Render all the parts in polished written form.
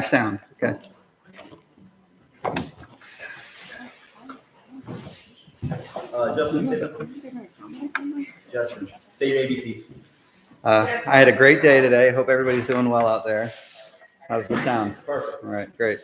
Sound. Okay. Justin, say something. Justin, say your ABCs. I had a great day today. Hope everybody's doing well out there. How's the sound? Perfect. All right, great.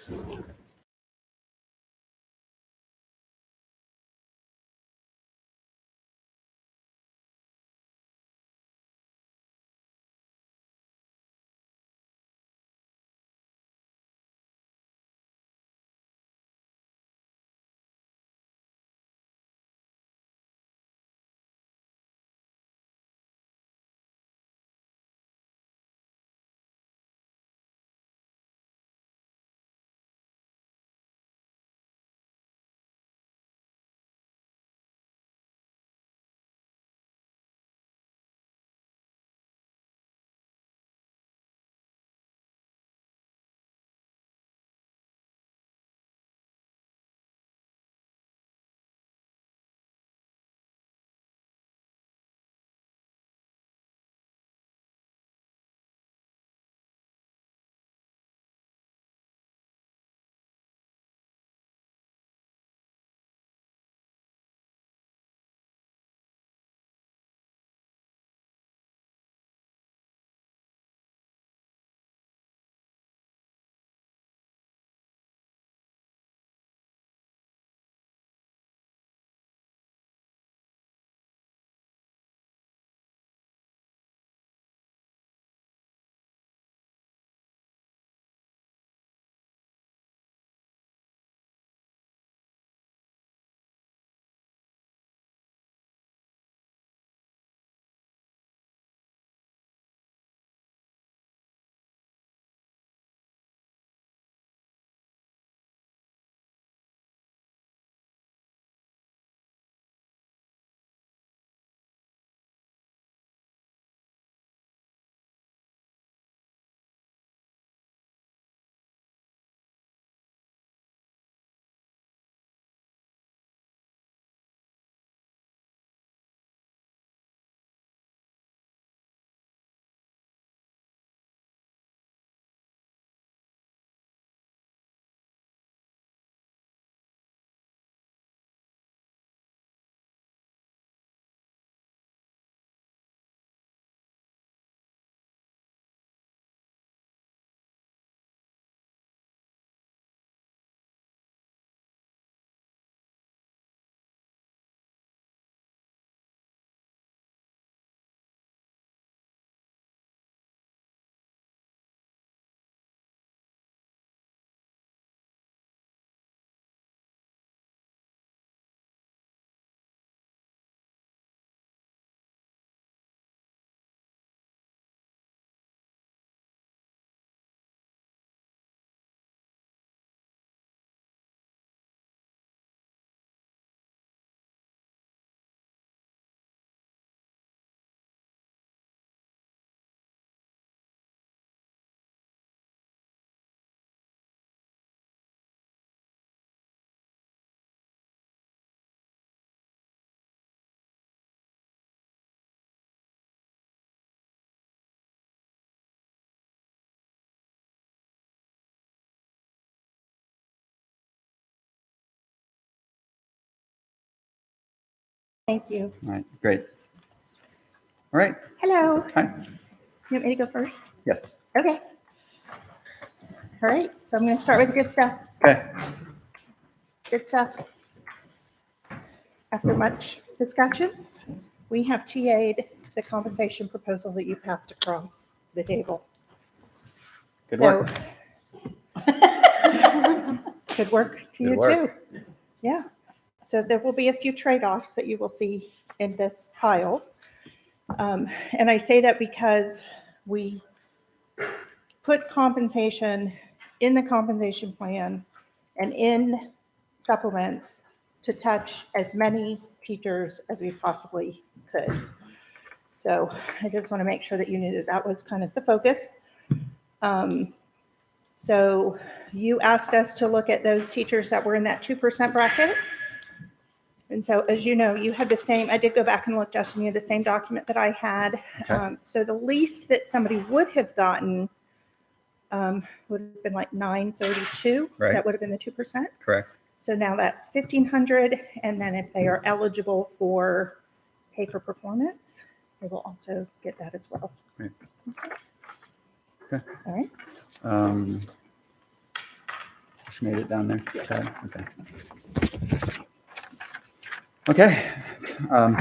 Thank you. All right, great. All right. Hello. Hi. You want me to go first? Yes. Okay. All right. So I'm going to start with the good stuff. Okay. Good stuff. After much discussion, we have TA'd the compensation proposal that you passed across the table. Good work. Good work to you too. Yeah. So there will be a few trade-offs that you will see in this pile. And I say that because we put compensation in the compensation plan and in supplements to touch as many teachers as we possibly could. So I just want to make sure that you knew that that was kind of the focus. So you asked us to look at those teachers that were in that 2% bracket. And so, as you know, you had the same, I did go back and look, Justin, you had the same document that I had. Okay. So the least that somebody would have gotten would have been like 932. Right. That would have been the 2%. Correct. So now that's 1,500. And then if they are eligible for pay for performance, they will also get that as well. Right. Okay. All right. Just made it down there. Chad? Okay.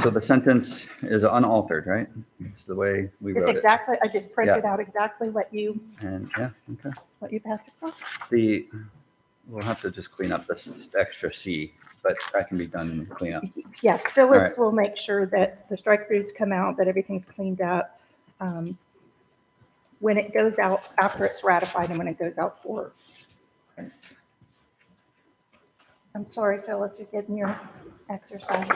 So the sentence is unaltered, right? It's the way we It's wrote it. exactly, I just printed out exactly what you And yeah, okay. passed across. We'll have to just clean up this extra C, but that can be done in cleanup. Yes, Phyllis will make sure that the strike throughs come out, that everything's cleaned up. When it goes out, after it's ratified and when it goes out for. I'm sorry, Phyllis, you're getting your exercise.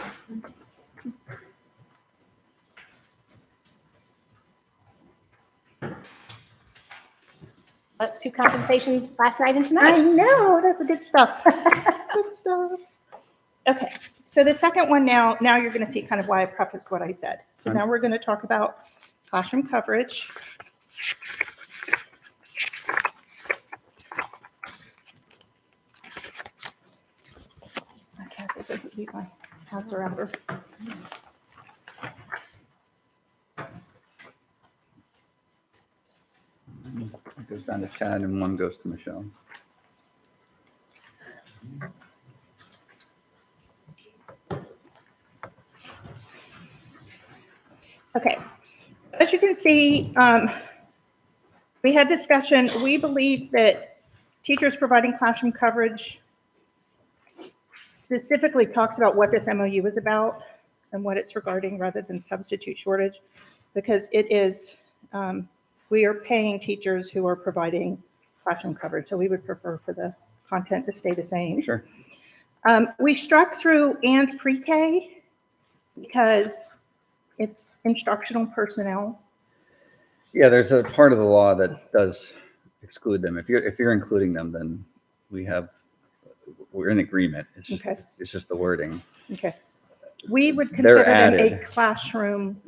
Let's do compensations last night and I tonight. know, that's the good stuff. Good stuff. Okay, so the second one now you're going to see kind of why I prefaced what I said. So now we're going to talk about classroom coverage. I have to go leave my house around her. It goes down to Chad and one goes to Michelle. Okay, as you can see, we had discussion. We believe that teachers providing classroom coverage specifically talks about what this MOU is about and what it's regarding rather than substitute shortage, because it is, we are paying teachers who are providing classroom coverage. So we would prefer for the content to stay the same. Sure. We struck through and pre-K because it's instructional personnel. Yeah, there's a part of the law that does exclude them. If you're including them, then we're in agreement. It's just Okay. It's just the wording. Okay. We would They're consider them a added. Classroom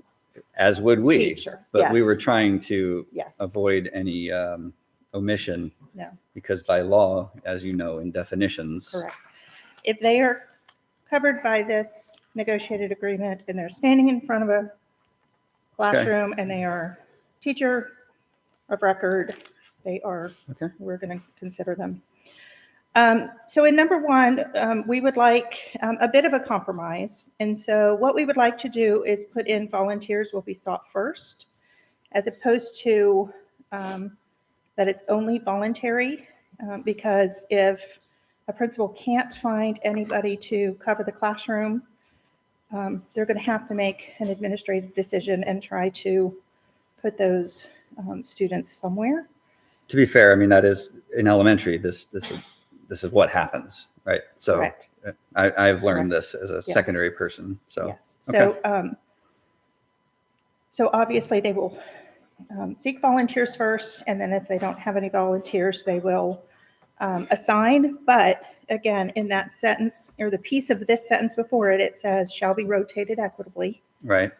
As would we. teacher. But we Yes. were trying to Yes. avoid any omission. No. Because by law, as you know, in definitions. Correct. If they are covered by this negotiated agreement and they're standing in front of a classroom and they are teacher of record, they are, Okay. we're going to consider them. So in number one, we would like a bit of a compromise. And so what we would like to do is put in volunteers will be sought first, as opposed to that it's only voluntary, because if a principal can't find anybody to cover the classroom, they're going to have to make an administrative decision and try to put those students somewhere. To be fair, I mean, that is in elementary, this is what happens, right? So Correct. I've learned this as a Yes. secondary person. So Yes. So, so obviously they will seek volunteers first, and then if they don't have any volunteers, they will assign. But again, in that sentence, or the piece of this sentence before it, it says shall be rotated equitably. right.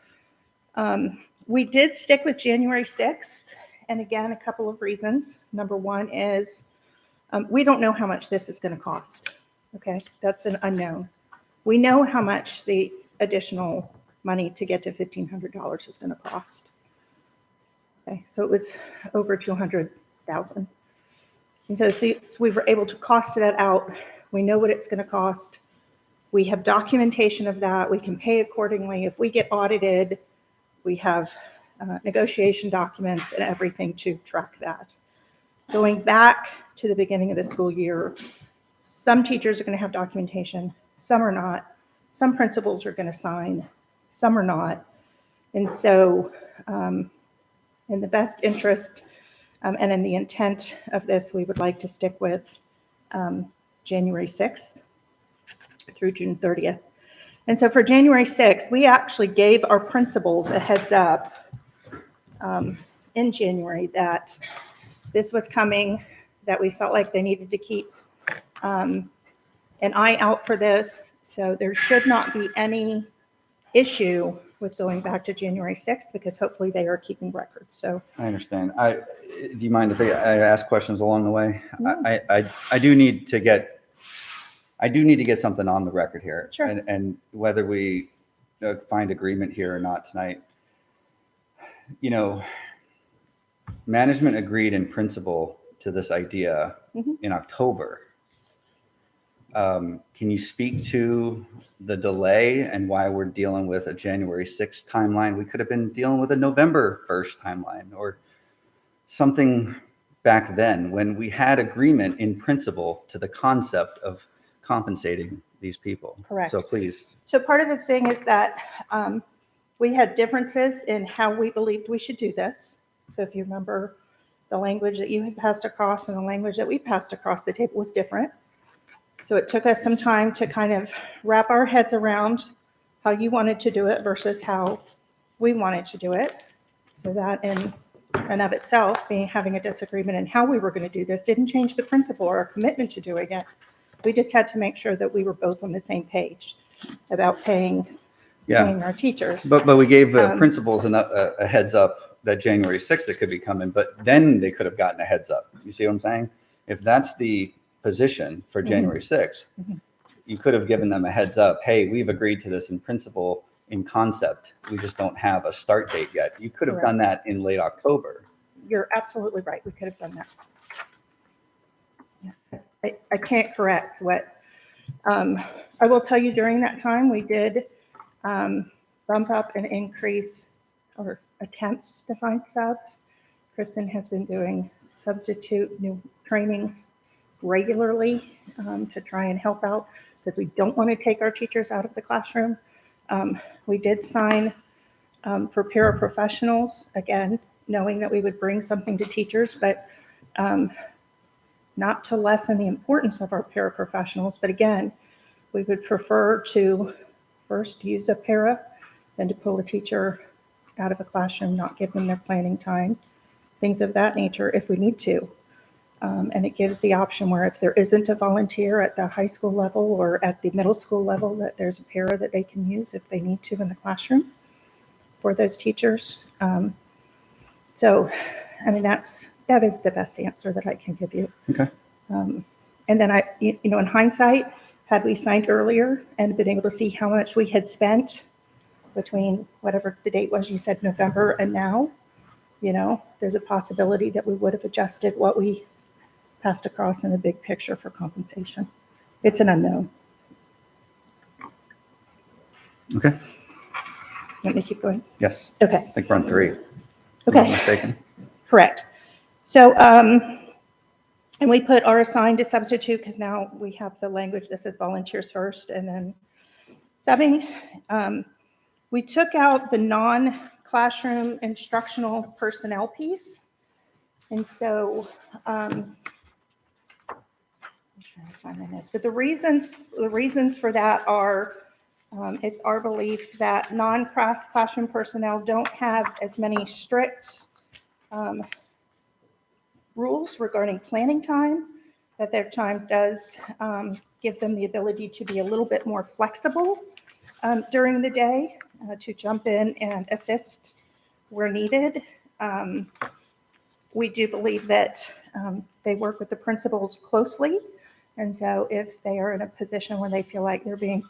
We did stick with January 6th, and again, a couple of reasons. Number one is we don't know how much this is going to cost. Okay, that's an unknown. We know how much the additional money to get to $1,500 is going to cost. Okay, so it was over $200,000. And so we were able to cost that out. We know what it's going to cost. We have documentation of that. We can pay accordingly. If we get audited, we have negotiation documents and everything to track that. Going back to the beginning of the school year, some teachers are going to have documentation, some are not. Some principals are going to sign, some are not. And so in the best interest and in the intent of this, we would like to stick with January 6th through June 30th. And so for January 6th, we actually gave our principals a heads up in January that this was coming, that we felt like they needed to keep an eye out for this. So there should not be any issue with going back to January 6th because hopefully they are keeping records. So I understand. Do you mind if I ask questions along the way? No. I do need to get something on the record here. Sure. And whether we find agreement here or not tonight, management agreed in principle to this idea Mhm. in October. Can you speak to the delay and why we're dealing with a January 6th timeline? We could have been dealing with a November 1st timeline or something back then when we had agreement in principle to the concept of compensating these people. Correct. So please. So part of the thing is that we had differences in how we believed we should do this. So if you remember, the language that you had passed across and the language that we passed across the table was different. So it took us some time to kind of wrap our heads around how you wanted to do it versus how we wanted to do it. So that in and of itself, having a disagreement in how we were going to do this didn't change the principle or our commitment to doing it. We just had to make sure that we were both on the same page about paying our teachers. But we gave the Um, principals a heads up that January 6th it could be coming, but then they could have gotten a heads up. You see what I'm saying? If that's the position for January 6th, Mhm. you could have given them a heads up. Hey, we've agreed to this in principle, in concept. We just don't have a start date yet. You could have done that in late October. You're absolutely right. We could have done that. I can't correct what, I will tell you during that time, we did bump up and increase our attempts to find subs. Kristen has been doing substitute new trainings regularly to try and help out because we don't want to take our teachers out of the classroom. We did sign for paraprofessionals, again, knowing that we would bring something to teachers, but not to lessen the importance of our paraprofessionals. But again, we would prefer to first use a para than to pull a teacher out of a classroom, not give them their planning time, things of that nature if we need to. And it gives the option where if there isn't a volunteer at the high school level or at the middle school level, that there's a para that they can use if they need to in the classroom for those teachers. So, I mean, that is the best answer that I can give you. Okay. And then in hindsight, had we signed earlier and been able to see how much we had spent between whatever the date was, you said November and now, there's a possibility that we would have adjusted what we passed across in the big picture for compensation. It's an unknown. Okay. Let me keep going. Yes. Okay. I think we're on 3. If I'm not Okay. mistaken. Correct. So, and we put our assigned to substitute because now we have the language that says volunteers first and then subbing. We took out the non-classroom instructional personnel piece. And so, I'm trying to find my notes, but the reasons for that are, it's our belief that non-classroom personnel don't have as many strict rules regarding planning time, that their time does give them the ability to be a little bit more flexible during the day to jump in and assist where needed. We do believe that they work with the principals closely. And so if they are in a position where they feel like they're being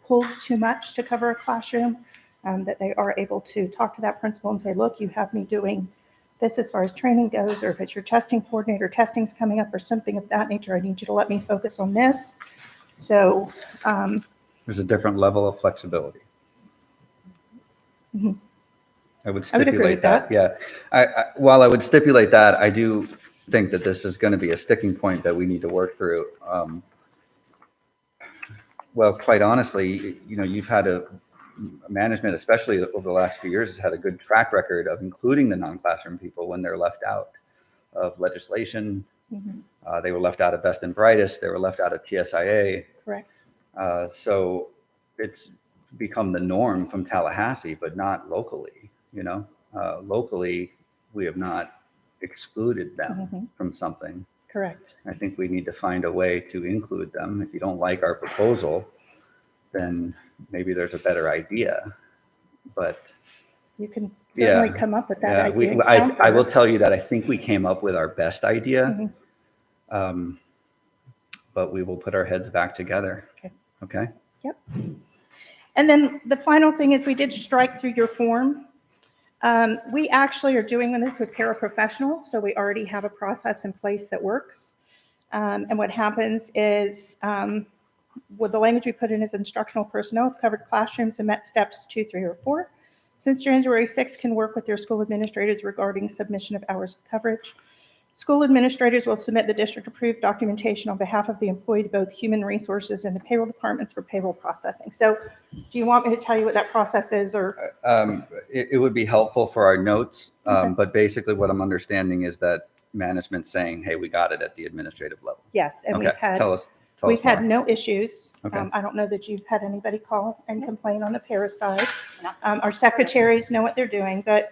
pulled too much to cover a classroom, that they are able to talk to that principal and say, look, you have me doing this as far as training goes, or if it's your testing coordinator, testing's coming up or something of that nature, I need you to let me focus on this. So There's a different level of flexibility. Mhm. I would I would stipulate agree with that. Yeah. While I would stipulate that, I do think that this is going to be a sticking point that we need to work through. Well, quite honestly, you've had a management, especially over the last few years, has had a good track record of including the non-classroom people when they're left out of legislation. Mhm. They were left out of Best and Brightest. They were left out of TSIA. Correct. So it's become the norm from Tallahassee, but not locally. Locally, we have not excluded them Mhm. from something. Correct. I think we need to find a way to include them. If you don't like our proposal, then maybe there's a better idea. but You can certainly Yeah. come up with that yeah, idea. I will tell you that I think we came up with our best idea, Mhm. but we will put our heads back together. Okay. Okay? Yep. And then the final thing is we did strike through your form. We actually are doing this with paraprofessionals, so we already have a process in place that works. And what happens is, with the language we put in is instructional personnel have covered classrooms and met steps 2, 3, or 4. Since January 6th, can work with their school administrators regarding submission of hours of coverage. School administrators will submit the district-approved documentation on behalf of the employee to both human resources and the payroll departments for payroll processing. So do you want me to tell you what that process is, or? It would be helpful for our notes, Okay. but basically what I'm understanding is that management's saying, hey, we got it at the administrative level. Yes, and Okay, tell us we've had more. no issues. Okay. I don't know that you've had anybody call and complain on the para side. Our secretaries know what they're doing, but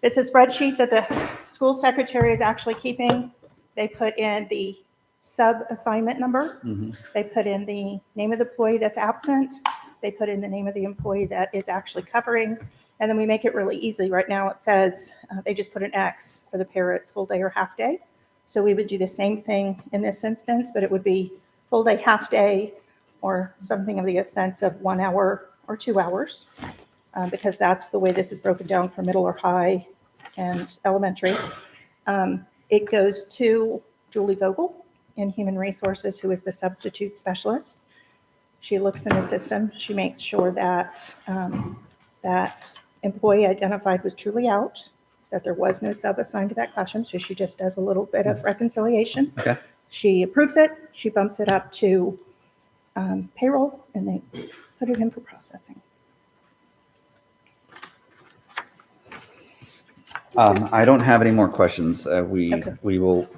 it's a spreadsheet that the school secretary is actually keeping. They put in the sub-assignment number. Mhm. They put in the name of the employee that's absent. They put in the name of the employee that is actually covering. And then we make it really easy. Right now it says, they just put an X for the para, it's full day or half day. So we would do the same thing in this instance, but it would be full day, half day, or something of the sense of 1 hour or 2 hours, because that's the way this is broken down for middle or high and elementary. It goes to Julie Vogel in Human Resources, who is the substitute specialist. She looks in the system. She makes sure that that employee identified was truly out, that there was no sub assigned to that classroom. So she just does a little bit of reconciliation. Okay. She approves it. She bumps it up to payroll, and they put it in for processing. I don't have any more questions. Okay. We will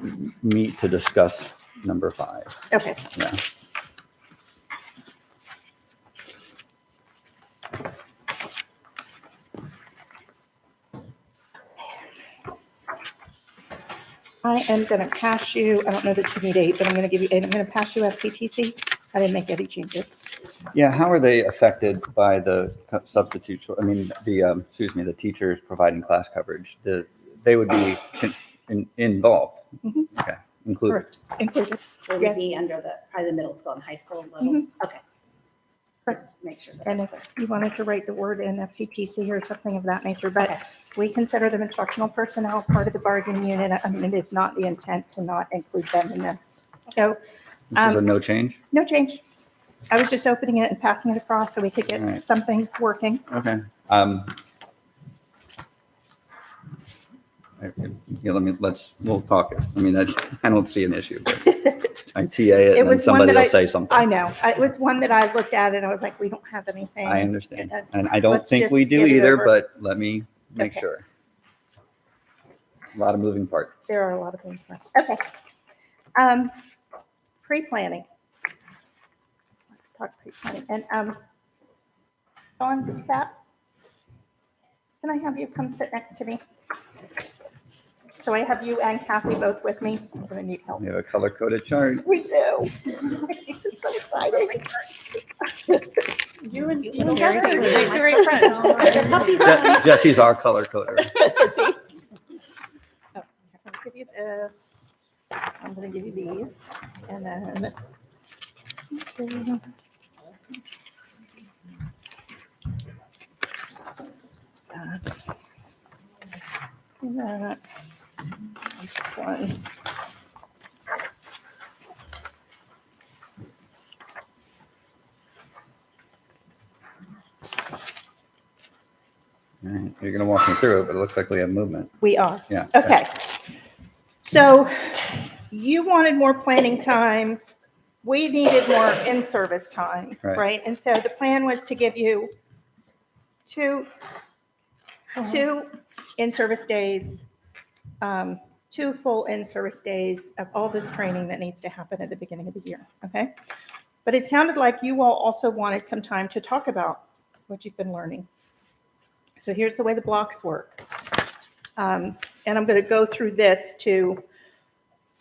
meet to discuss number 5. Okay. Yeah. I am going to pass you, I don't know that you need 8, but I'm going to give you 8. I'm going to pass you FCTC. I didn't make any changes. Yeah. How are they affected by the substitute? I mean, the teachers providing class coverage. They would be involved. Mhm. Okay. Included. Correct. Included. It Yes. would be under probably the middle school and high school level. Mhm. Okay. Correct. Just make sure that. And if you wanted to write the word in FCTC or something of that nature, but we consider them instructional personnel, part of the bargaining unit. I mean, it is not the intent to not include them in this. So This is a no change. no change. I was just opening it and passing it across so we could All get right. something working. Okay. Yeah, we'll talk. I mean, I don't see an issue. But I TA it, It and then was one somebody that will say something. I know. It was one that I looked at and I was like, we don't have anything. I understand. And, And I don't let's think just we do get it either, over. but let me make Okay. sure. A lot of moving parts. There are a lot of things. Okay. Pre-planning. Let's talk pre-planning. And Dawn, Sat, can I have you come sit next to me? So I have you and Kathy both with me. I'm going to need help. We have a color-coded chart. We do. It's so exciting. You and Little Jesse Jesse. would make great friends. Jesse's our color coder. See? Oh, I'm going to give you this. I'm going to give you these. And then. That. One. All right, you're gonna walk me through it, but it looks like we have movement. We are. Yeah. Okay. So you wanted more planning time. We needed more in-service time, Right. right? And so the plan was to give you two in-service days, 2 full in-service days of all this training that needs to happen at the beginning of the year, okay? But it sounded like you all also wanted some time to talk about what you've been learning. So here's the way the blocks work. And I'm going to go through this too.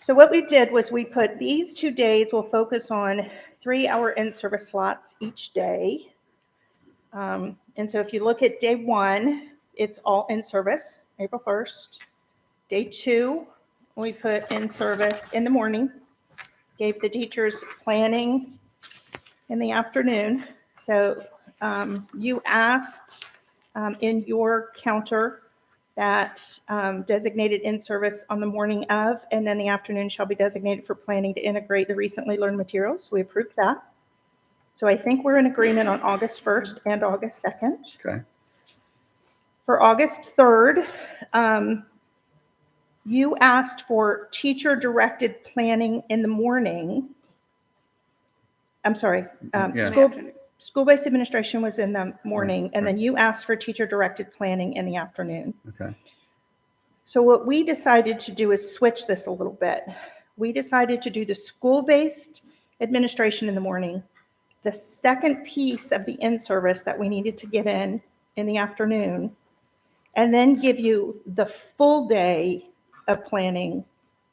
So what we did was we put these 2 days will focus on 3-hour in-service slots each day. And so if you look at day 1, it's all in service, April 1st. Day 2, we put in service in the morning, gave the teachers planning in the afternoon. So you asked in your counter that designated in service on the morning of, and then the afternoon shall be designated for planning to integrate the recently learned materials. We approved that. So I think we're in agreement on August 1st and August 2nd. Okay. For August 3rd, you asked for teacher-directed planning in the morning. I'm sorry, Yeah. school-based administration was in the morning, and then you asked for teacher-directed planning in the afternoon. Okay. So what we decided to do is switch this a little bit. We decided to do the school-based administration in the morning, the second piece of the in-service that we needed to get in the afternoon, and then give you the full day of planning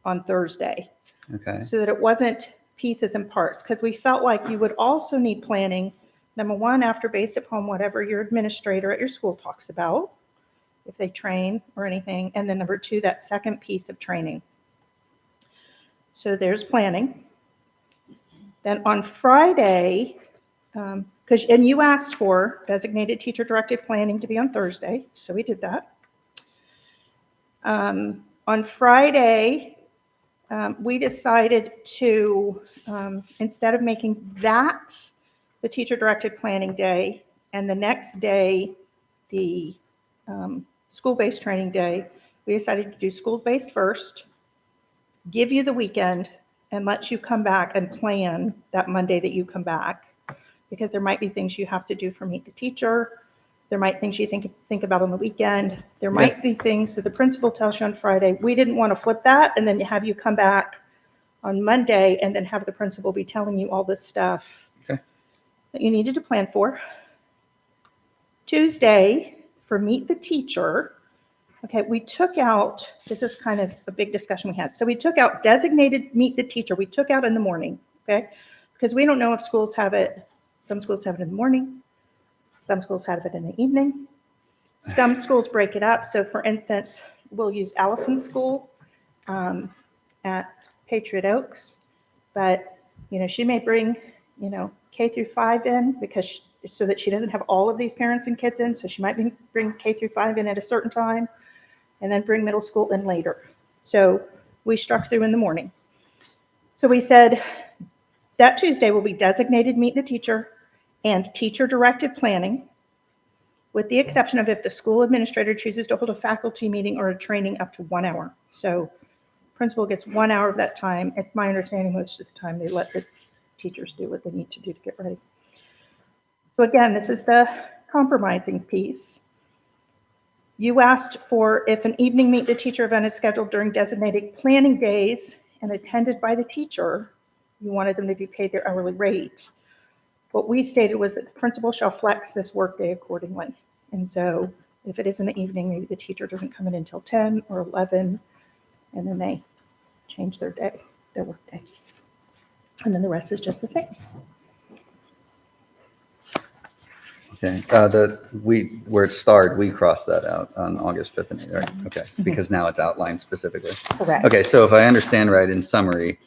on Thursday. Okay. So that it wasn't pieces and parts, because we felt like you would also need planning, number one, after based upon whatever your administrator at your school talks about, if they train or anything, and then number two, that second piece of training. So there's planning. Then on Friday, and you asked for designated teacher-directed planning to be on Thursday, so we did that. On Friday, we decided to, instead of making that the teacher-directed planning day, and the next day the school-based training day, we decided to do school-based first, give you the weekend, and let you come back and plan that Monday that you come back, because there might be things you have to do for Meet the Teacher. There might be things you think about on the weekend. There might be things that the principal tells you on Friday. We didn't want to flip that and then have you come back on Monday and then have the principal be telling you all this stuff that you needed to plan for. Tuesday, for Meet the Teacher, okay, we took out, this is kind of a big discussion we had. So we took out designated Meet the Teacher. We took out in the morning, okay? Because we don't know if schools have it. Some schools have it in the morning. Some schools have it in the evening. Some schools break it up. So for instance, we'll use Allison's school at Patriot Oaks, but she may bring K through 5 in because so that she doesn't have all of these parents and kids in. So she might bring K through 5 in at a certain time and then bring middle school in later. So we struck through in the morning. So we said that Tuesday will be designated Meet the Teacher and teacher-directed planning, with the exception of if the school administrator chooses to hold a faculty meeting or a training up to 1 hour. So principal gets 1 hour of that time. It's my understanding most of the time they let the teachers do what they need to do to get ready. So again, this is the compromising piece. You asked for if an evening Meet the Teacher event is scheduled during designated planning days and attended by the teacher, you wanted them to be paid their hourly rate. What we stated was that the principal shall flex this workday accordingly. And so if it is in the evening, maybe the teacher doesn't come in until 10 or 11, and then they change their workday. And then the rest is just the same. Okay. Where it starred, we crossed that out on August 5th and 8th, right? Okay. Because now it's outlined specifically. Correct. Okay. So if I understand right, in summary,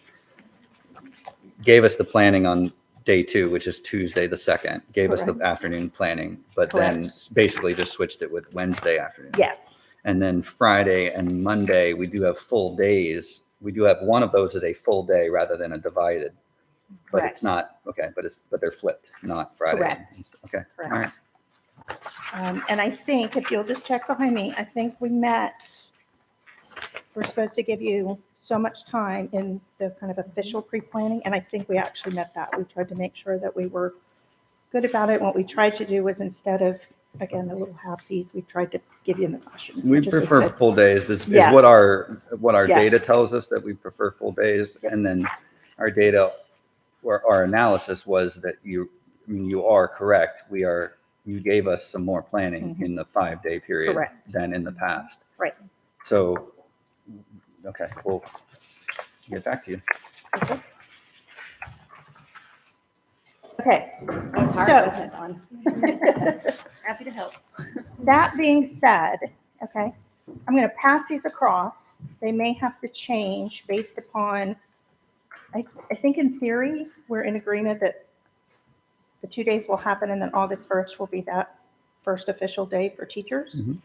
gave us the planning on day 2, which is Tuesday the 2nd, gave us the afternoon planning, but then basically just switched it with Wednesday afternoon. Yes. And then Friday and Monday, we do have full days. We do have one of those as a full day rather than a divided. But Correct. it's not, okay, but they're flipped, not Friday. Correct. Okay. Correct. All right. And I think, if you'll just check behind me, I think we met, we're supposed to give you so much time in the kind of official pre-planning, and I think we actually met that. We tried to make sure that we were good about it. What we tried to do was, instead of, again, the little halfsies, we tried to give you in the questions. We prefer full days. This is Yes. what our Yes. data tells us, that we prefer full days. Yep. And then our data, or our analysis was that you are correct. You gave us some more planning in the 5-day period Correct. than in the past. Right. So, okay, we'll get back to you. Okay. Okay. That was hard, So- wasn't it, Dawn? Happy to help. That being said, okay, I'm going to pass these across. They may have to change based upon, I think in theory, we're in agreement that the 2 days will happen and then August 1st will be that first official day for teachers. Mhm.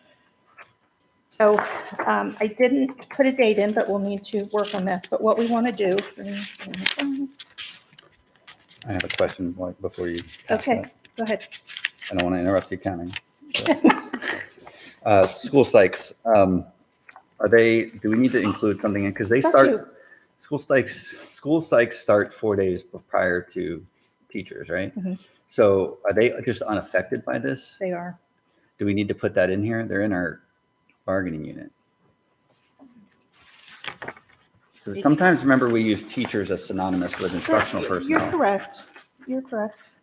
So I didn't put a date in, but we'll need to work on this. But what we want to do. I have a question before you. pass Okay, that. go ahead. I don't want to interrupt you counting. School psychs, do we need to include something in? Because they Got start, you. school psychs start 4 days prior to teachers, right? Mhm. So are they just unaffected by this? They are. Do we need to put that in here? They're in our bargaining unit. So sometimes, remember, we use teachers as synonymous with instructional You're personnel. correct. You're correct.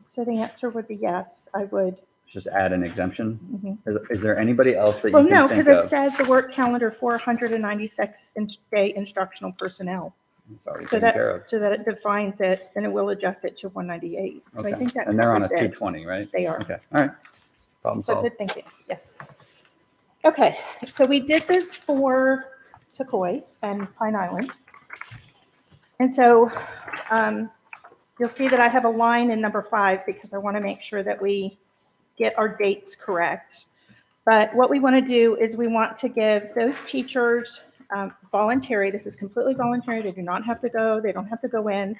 So the answer would be yes, I would. Just add an exemption. Mhm. Is there anybody else that Well, you no, can because think it of? says the work calendar 496 day instructional personnel. It's already So taken care of. that it defines it, and it will adjust it to 198. So I Okay. think that And they're on a covers it. 220, right? They are. Okay, all right. Problem So solved. good thinking, yes. Okay, so we did this for Sequoia and Pine Island. And so you'll see that I have a line in number 5 because I want to make sure that we get our dates correct. But what we want to do is we want to give those teachers voluntary, this is completely voluntary, they do not have to go, they don't have to go in,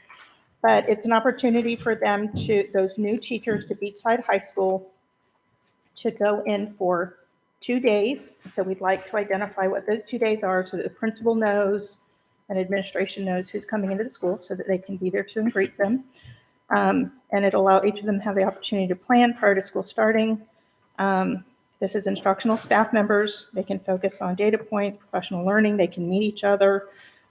but it's an opportunity for them to, those new teachers to Beachside High School to go in for 2 days. So we'd like to identify what those 2 days are so that the principal knows and administration knows who's coming into the school so that they can be there to greet them. And it'll allow each of them to have the opportunity to plan prior to school starting. This is instructional staff members. They can focus on data points, professional learning. They can meet each other.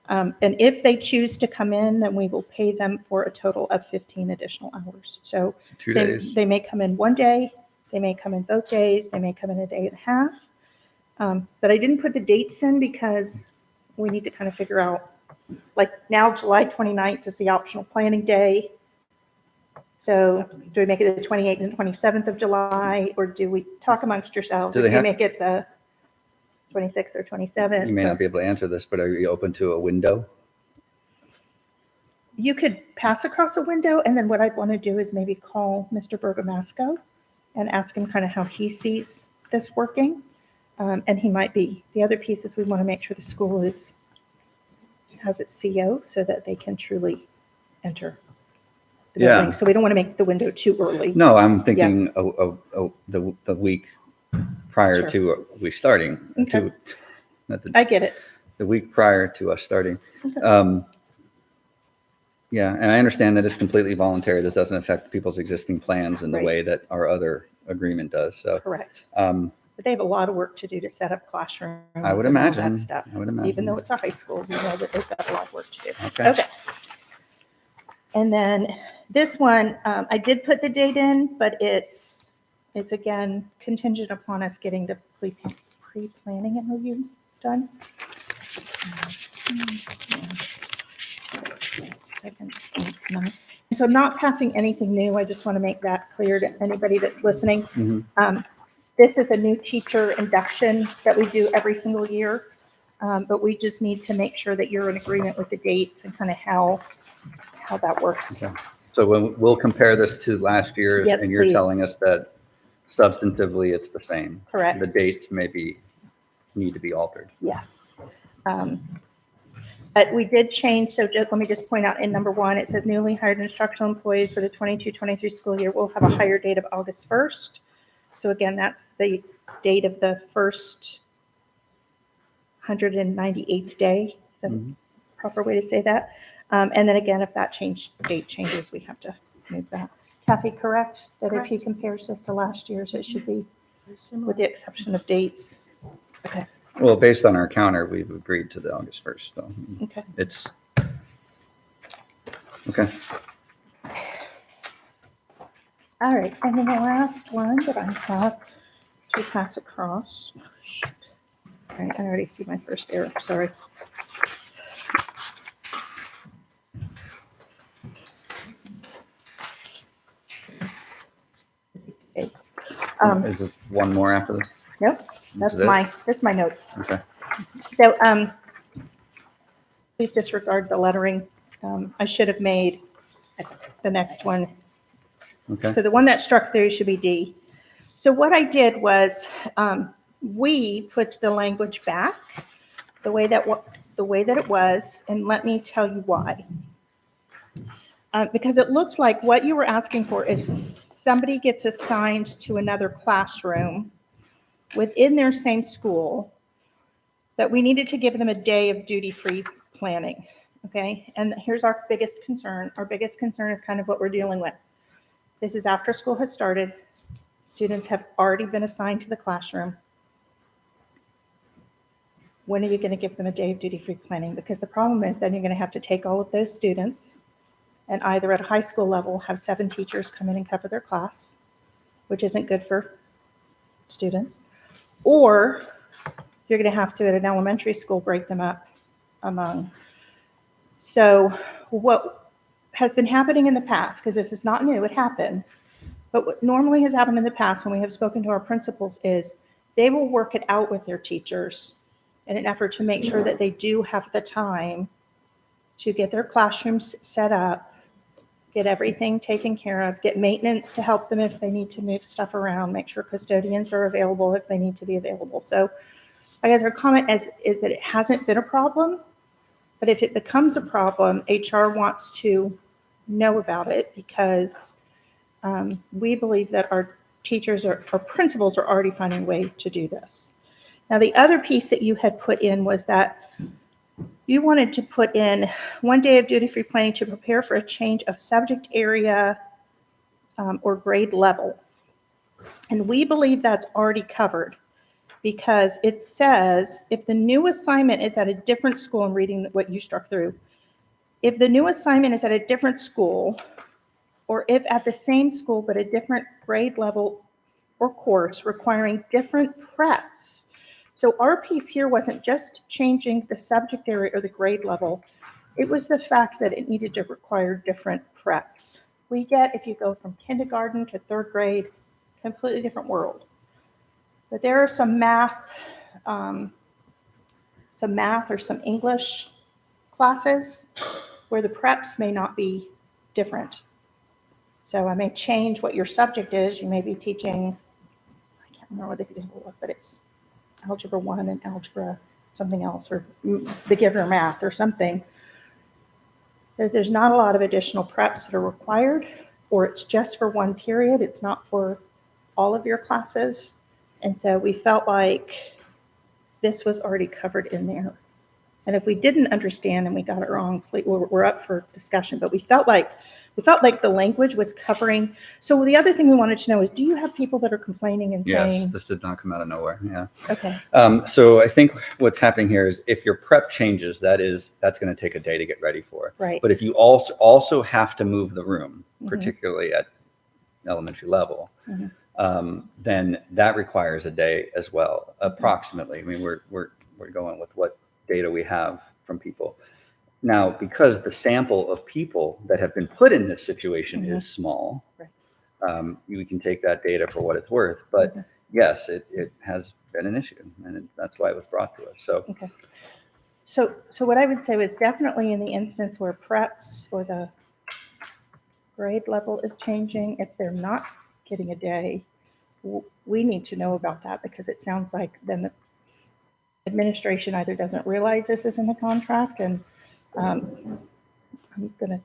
And if they choose to come in, then we will pay them for a total of 15 additional hours. So 2 days. they may come in one day, they may come in both days, they may come in a day and a half. But I didn't put the dates in because we need to kind of figure out, like now July 29th is the optional planning day. So do we make it the 28th and 27th of July, or do we talk amongst yourselves? Do Or they do you have- make it the 26th or 27th? You may not be able to answer this, but are you open to a window? You could pass across a window, and then what I'd want to do is maybe call Mr. Bergamasco and ask him kind of how he sees this working. And he might be, the other piece is we want to make sure the school has its CO so that they can truly enter the Yeah. building. So we don't want to make the window too early. No, I'm thinking the week prior Sure. to we starting. Okay. Not the I get it. week prior to us starting. Okay. Yeah, and I understand that it's completely voluntary. This doesn't affect people's existing plans in the Right. way that our other agreement does. So, Correct. um, But they have a lot of work to do to set up classrooms. I would and all that imagine. stuff. I would imagine. Even though it's a high school, we know that they've got a lot of work to do. Okay. And then this one, I did put the date in, but it's again contingent upon us getting the pre-planning MOU done. And so I'm not passing anything new. I just want to make that clear to anybody that's listening. Mhm. This is a new teacher induction that we do every single year. But we just need to make sure that you're in agreement with the dates and kind of how that works. Okay. So we'll compare this to last year's, Yes, and you're please. telling us that substantively it's the same. Correct. The dates maybe need to be altered. Yes. But we did change, so let me just point out in number 1, it says newly hired instructional employees for the 22-23 school year will have a hire date of August 1st. So again, that's the date of the first 198th day, is the Mhm. proper way to say that. And then again, if that date changes, we have to move that. Kathy, correct? That if he compares this to last year's, it should be with the exception of dates. Okay, Well, based on our counter, we've agreed to the August 1st, so okay. it's, okay. All right, and then the last one that I have to pass across. All right, I already see my first error, sorry. Is this one more after this? Nope, This is that's my notes. Okay. So, please disregard the lettering. I should have made the next one. Okay. So the one that struck through should be D. So what I did was, we put the language back the way that it was, and let me tell you why. Because it looked like what you were asking for is somebody gets assigned to another classroom within their same school, that we needed to give them a day of duty-free planning, okay? And here's our biggest concern. Our biggest concern is kind of what we're dealing with. This is after school has started. Students have already been assigned to the classroom. When are you going to give them a day of duty-free planning? Because the problem is then you're going to have to take all of those students and either at a high school level have 7 teachers come in and cover their class, which isn't good for students, or you're going to have to, at an elementary school, break them up among. So what has been happening in the past, because this is not new, it happens, but what normally has happened in the past when we have spoken to our principals is they will work it out with their teachers in an effort to make sure that they do have the time to get their classrooms set up, get everything taken care of, get maintenance to help them if they need to move stuff around, make sure custodians are available if they need to be available. So I guess our comment is that it hasn't been a problem, but if it becomes a problem, HR wants to know about it because we believe that our teachers or principals are already finding a way to do this. Now, the other piece that you had put in was that you wanted to put in 1 day of duty-free planning to prepare for a change of subject area or grade level. And we believe that's already covered because it says if the new assignment is at a different school, I'm reading what you struck through, if the new assignment is at a different school, or if at the same school but a different grade level or course requiring different preps. So our piece here wasn't just changing the subject area or the grade level, it was the fact that it needed to require different preps. We get, if you go from kindergarten to 3rd grade, completely different world. But there are some math or some English classes where the preps may not be different. So I may change what your subject is. You may be teaching, I can't remember what the example was, but it's algebra 1 and algebra something else, or beginner math or something. There's not a lot of additional preps that are required, or it's just for 1 period. It's not for all of your classes. And so we felt like this was already covered in there. And if we didn't understand and we got it wrong, we're up for discussion. But we felt like the language was covering. So the other thing we wanted to know is, do you have people that are complaining and saying? Yes, this did not come out of nowhere. Yeah. Okay. So I think what's happening here is if your prep changes, that's going to take a day to get ready for. Right. But if you also have to move the room, particularly at elementary level, then that requires a day as well, approximately. I mean, we're going with what data we have from people. Now, because the sample of people that have been put in this situation is small, Right. we can take that data for what it's worth. But yes, it has been an issue, and that's why it was brought to us. So, Okay. So what I would say was definitely in the instance where preps or the grade level is changing, if they're not getting a day, we need to know about that because it sounds like then the administration either doesn't realize this is in the contract, and I'm going to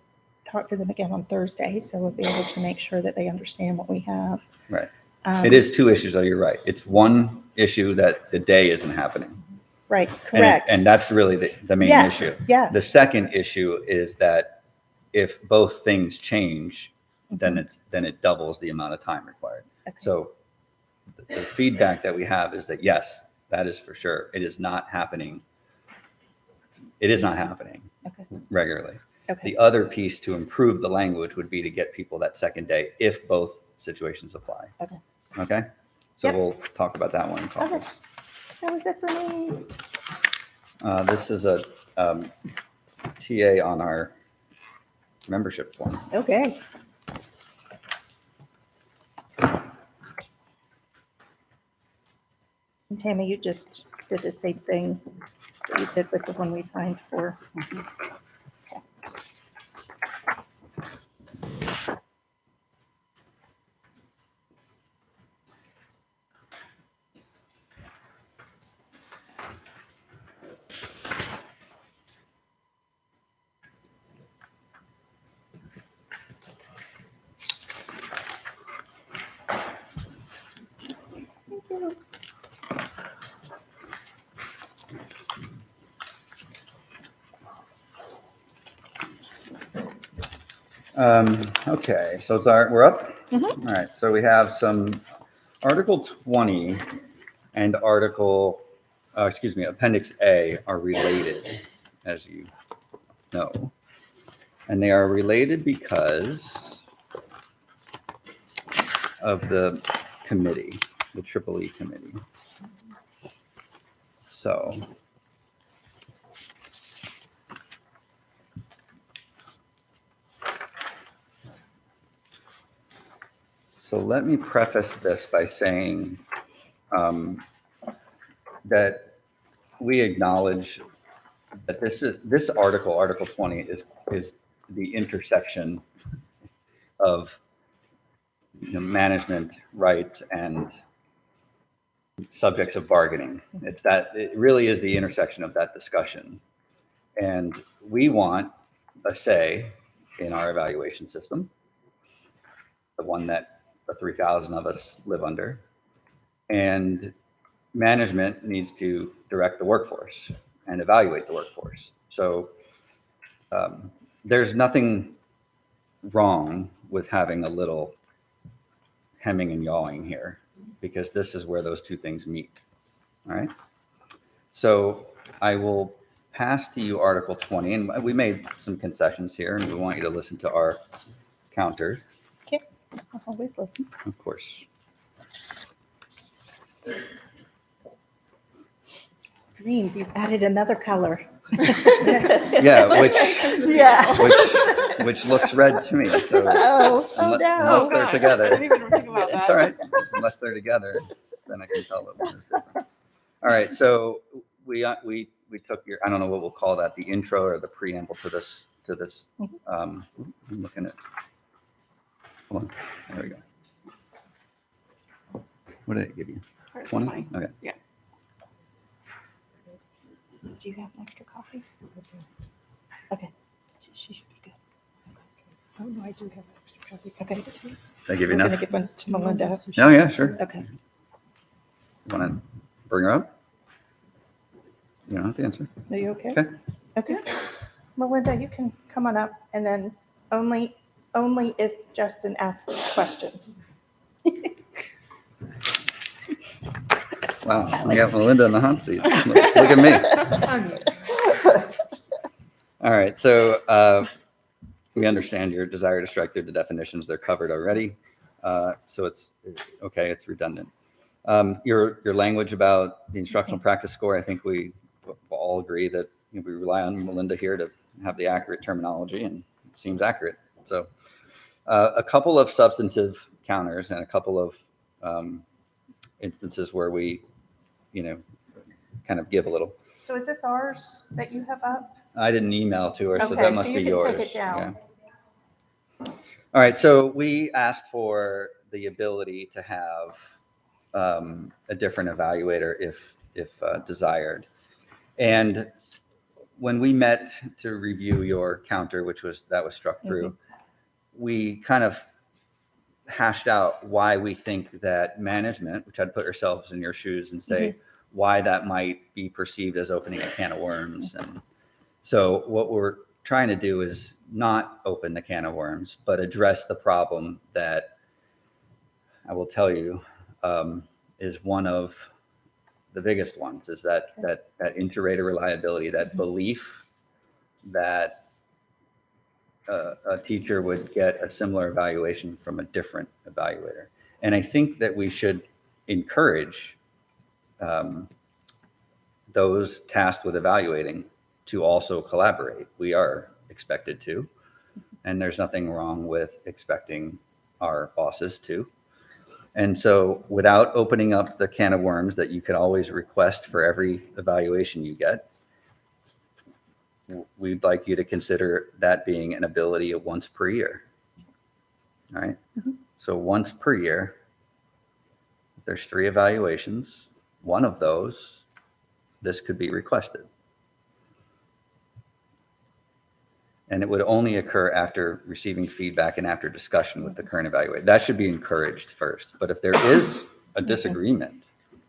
talk to them again on Thursday, so we'll be able to make sure that they understand what we have. right. It is 2 issues, though. You're right. It's one issue that the day isn't happening. Right, correct. And that's really the main issue. Yes. The second issue is that if both things change, then it doubles the amount of time required. Okay. So the feedback that we have is that, yes, that is for sure. It is not happening. It is not happening regularly. Okay. The other piece to improve the language would be to get people that second day if both situations apply. Okay. Okay? So Yep. we'll talk about that one in Okay. caucus. That was it for me. This is a TA on our membership form. Okay. Tammy, you just did the same thing that you did with the one we signed for. Thank you. Okay, so we're up? Mhm. All right, so we have some Article 20 and Appendix A are related, as you know. And they are related because of the committee, the EEE committee. So let me preface this by saying that we acknowledge that this article, Article 20, is the intersection of management rights and subjects of bargaining. It really is the intersection of that discussion. And we want a say in our evaluation system, the one that the 3,000 of us live under. And management needs to direct the workforce and evaluate the workforce. So there's nothing wrong with having a little hemming and yawing here, because this is where those two things meet. All right. So I will pass to you Article 20, and we made some concessions here, and we want you to listen to our counter. Okay, I'll always listen. Of course. Green, you've added another color. Yeah, which looks red to me. So Oh unless no. they're together, I didn't even think about that. it's all right. Unless they're together, then I can tell that one is different. All right, so we took your, I don't know what we'll call that, the intro or the preamble to this. I'm looking at. Hold on. There we go. What did it give you? 20? Okay. Yeah. Do you have an extra coffee? Okay. She should be good. Oh, no, I do have extra copy. Okay. Did I give you We're enough? gonna give one to Melinda. Oh, yeah, sure. Okay. Want to bring her up? You don't have to answer. Are you okay? Okay. Okay. Melinda, you can come on up, and then only if Justin asks questions. Wow, we got Melinda in the hot seat. Look at me. All right, so we understand your desire to strike through the definitions. They're covered already. So it's okay, it's redundant. Your language about the instructional practice score, I think we all agree that we rely on Melinda here to have the accurate terminology, and it seems accurate. So a couple of substantive counters and a couple of instances where we, kind of give a little. So is this ours that you have up? I didn't email to her, so Okay, that must so be you can yours. take it down. Yeah. All right, so we asked for the ability to have a different evaluator if desired. And when we met to review your counter, that was struck through, we kind of hashed out why we think that management, which I'd put ourselves in your shoes and say why that might be perceived as opening a can of worms. And so what we're trying to do is not open the can of worms, but address the problem that I will tell you is one of the biggest ones, is that inter-rater reliability, that belief that a teacher would get a similar evaluation from a different evaluator. And I think that we should encourage those tasked with evaluating to also collaborate. We are expected to, and there's nothing wrong with expecting our bosses to. And so without opening up the can of worms that you could always request for every evaluation you get, we'd like you to consider that being an ability of once per year. All right. So once per year, there's 3 evaluations. One of those, this could be requested. And it would only occur after receiving feedback and after discussion with the current evaluator. That should be encouraged first. But if there is a disagreement,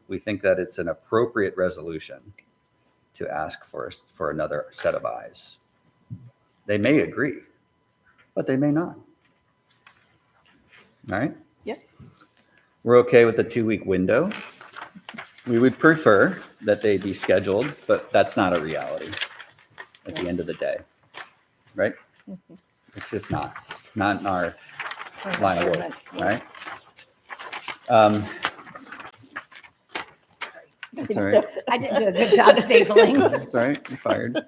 we think that it's an appropriate resolution to ask for another set of eyes. They may agree, but they may not. All right? Yep. We're okay with the 2-week window. We would prefer that they be scheduled, but that's not a reality at the end of the day. Right? It's just not in our line of work, right? That's all right. I didn't do a good job stapling. That's all right. You're fired.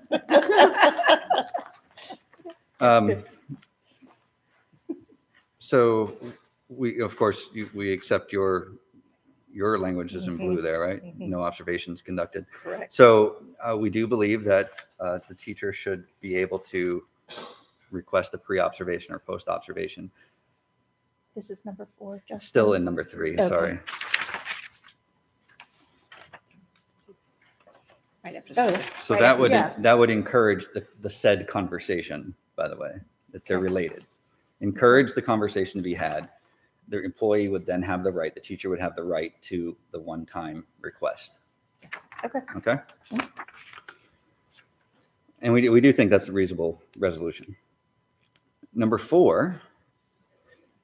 So we, of course, we accept your language is in blue there, right? No observations conducted. Correct. So we do believe that the teacher should be able to request a pre-observation or post-observation. This is number 4, Justin. Still in number 3, Okay. sorry. Right after Oh, that. So right, that would yes. encourage the said conversation, by the way, that they're related. Encourage the conversation to be had. The employee would then have the right, the teacher would have the right to the one-time request. Okay. Okay? And we do think that's a reasonable resolution. Number 4,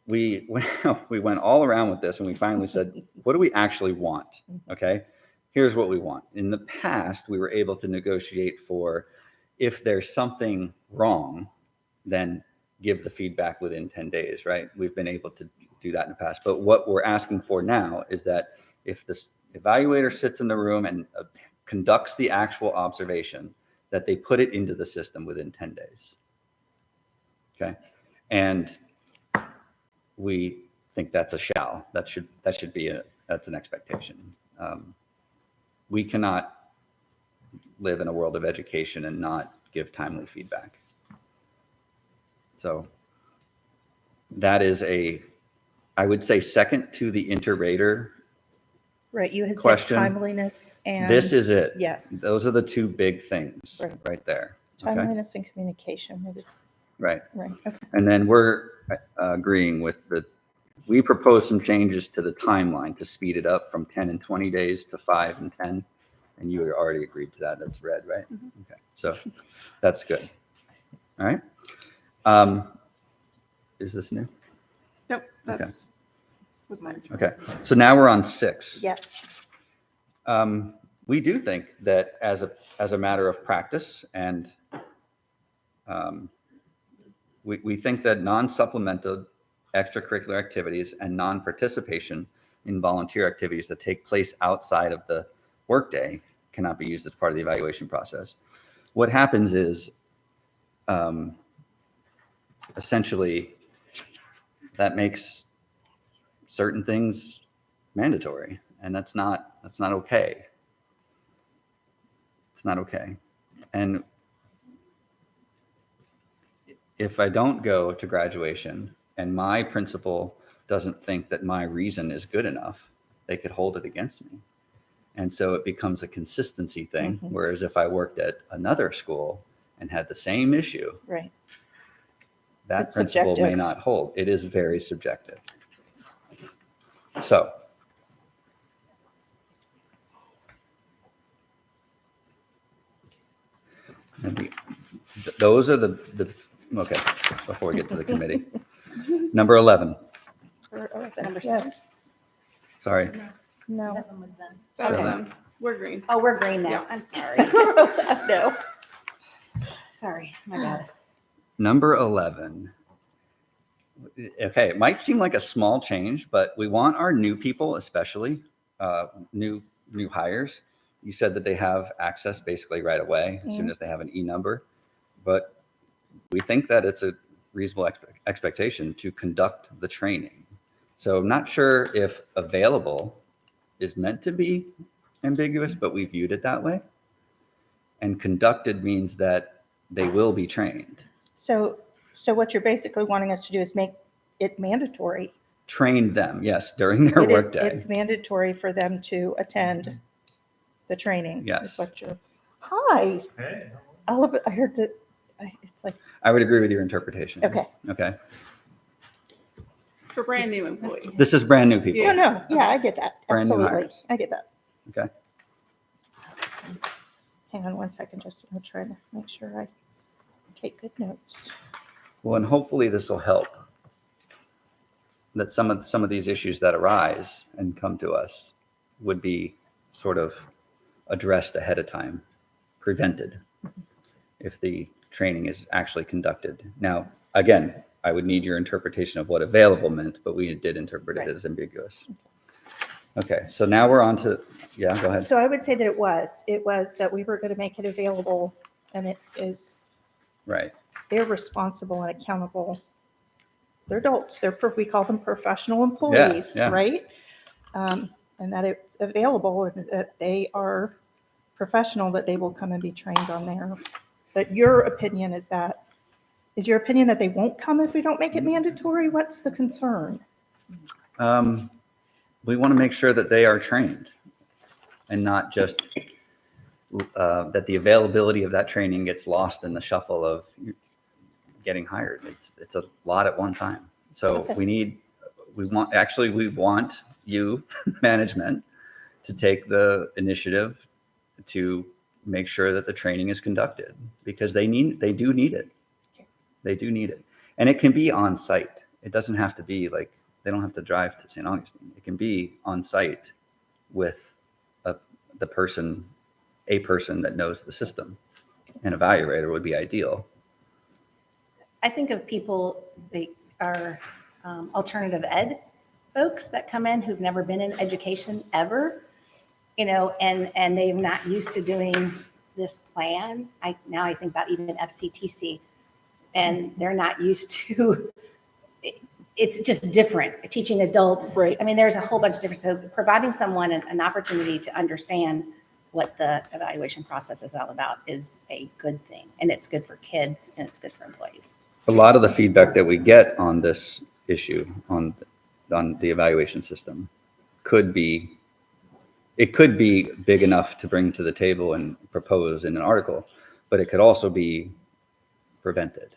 we went all around with this and we finally said, what do we actually want? Okay? Here's what we want. In the past, we were able to negotiate for if there's something wrong, then give the feedback within 10 days, right? We've been able to do that in the past. But what we're asking for now is that if this evaluator sits in the room and conducts the actual observation, that they put it into the system within 10 days. Okay? And we think that's a shall. That should be that's an expectation. We cannot live in a world of education and not give timely feedback. So that is I would say second to the inter-rater. Right, you had said Question. timeliness and. This is it. Yes, Those are the 2 big things Right. right there. Okay? timeliness and communication. Maybe. Right. Right, okay. And then we're agreeing with we propose some changes to the timeline to speed it up from 10 and 20 days to 5 and 10. And you already agreed to that. That's red, right? Okay. So that's good. All right. Is this new? Nope, Okay. that's was mine. Okay. So now we're on 6. Yes, We do think that as a matter of practice and we think that non-supplemented extracurricular activities and non-participation in volunteer activities that take place outside of the workday cannot be used as part of the evaluation process. What happens is essentially that makes certain things mandatory, and that's not okay. It's not okay. And if I don't go to graduation and my principal doesn't think that my reason is good enough, they could hold it against me. And so it becomes a consistency thing. Whereas if I worked at another school and had the same issue, right. that It's principle may subjective. not hold. It is very subjective. So those are the okay, before we get to the committee. Number 11. Number Yes, 7. Sorry. no. 7 was done. So Okay, that- we're green. Oh, we're green now. Yeah. I'm sorry. No. Sorry, my bad. Number 11. Okay, it might seem like a small change, but we want our new people, especially new hires. You said that they have access basically right away as soon as they have an e-number, but we think that it's a reasonable expectation to conduct the training. So I'm not sure if available is meant to be ambiguous, but we viewed it that way. And conducted means that they will be trained. So what you're basically wanting us to do is make it mandatory. Train them, yes, during their workday. It's mandatory for them to attend the training. Yes. Is what you're, hi. Hey. I heard that, it's like, I would agree with your interpretation. okay. Okay. For brand new employees. This is brand new people. No, yeah, I get that. Brand new Absolutely. hires. I get that. Okay. Hang on one second, just I'm trying to make sure I take good notes. Well, and hopefully this will help. That some of these issues that arise and come to us would be sort of addressed ahead of time, prevented, if the training is actually conducted. Now, again, I would need your interpretation of what available meant, but we did interpret it as ambiguous. Okay, so now we're on to, yeah, go ahead. So I would say that it was that we were going to make it available, and it is, Right. they're responsible and accountable. They're adults. We call them professional employees, yeah. right? And that it's available and that they are professional, that they will come and be trained on there. But your opinion is your opinion that they won't come if we don't make it mandatory? What's the concern? We want to make sure that they are trained and not just that the availability of that training gets lost in the shuffle of getting hired. It's a lot at one time. So Okay. we want you, management, to take the initiative to make sure that the training is conducted, because they do need it. Okay. They do need it. And it can be on site. It doesn't have to be like, they don't have to drive to St. Augustine. It can be on site with a person that knows the system. An evaluator would be ideal. I think of people, they are alternative ed folks that come in who've never been in education ever, and they're not used to doing this plan. Now I think about even FCTC, and they're not used to, it's just different, teaching adults. Right. I mean, there's a whole bunch of different, so providing someone an opportunity to understand what the evaluation process is all about is a good thing. And it's good for kids and it's good for employees. A lot of the feedback that we get on this issue, on the evaluation system, could be big enough to bring to the table and propose in an article, but it could also be prevented.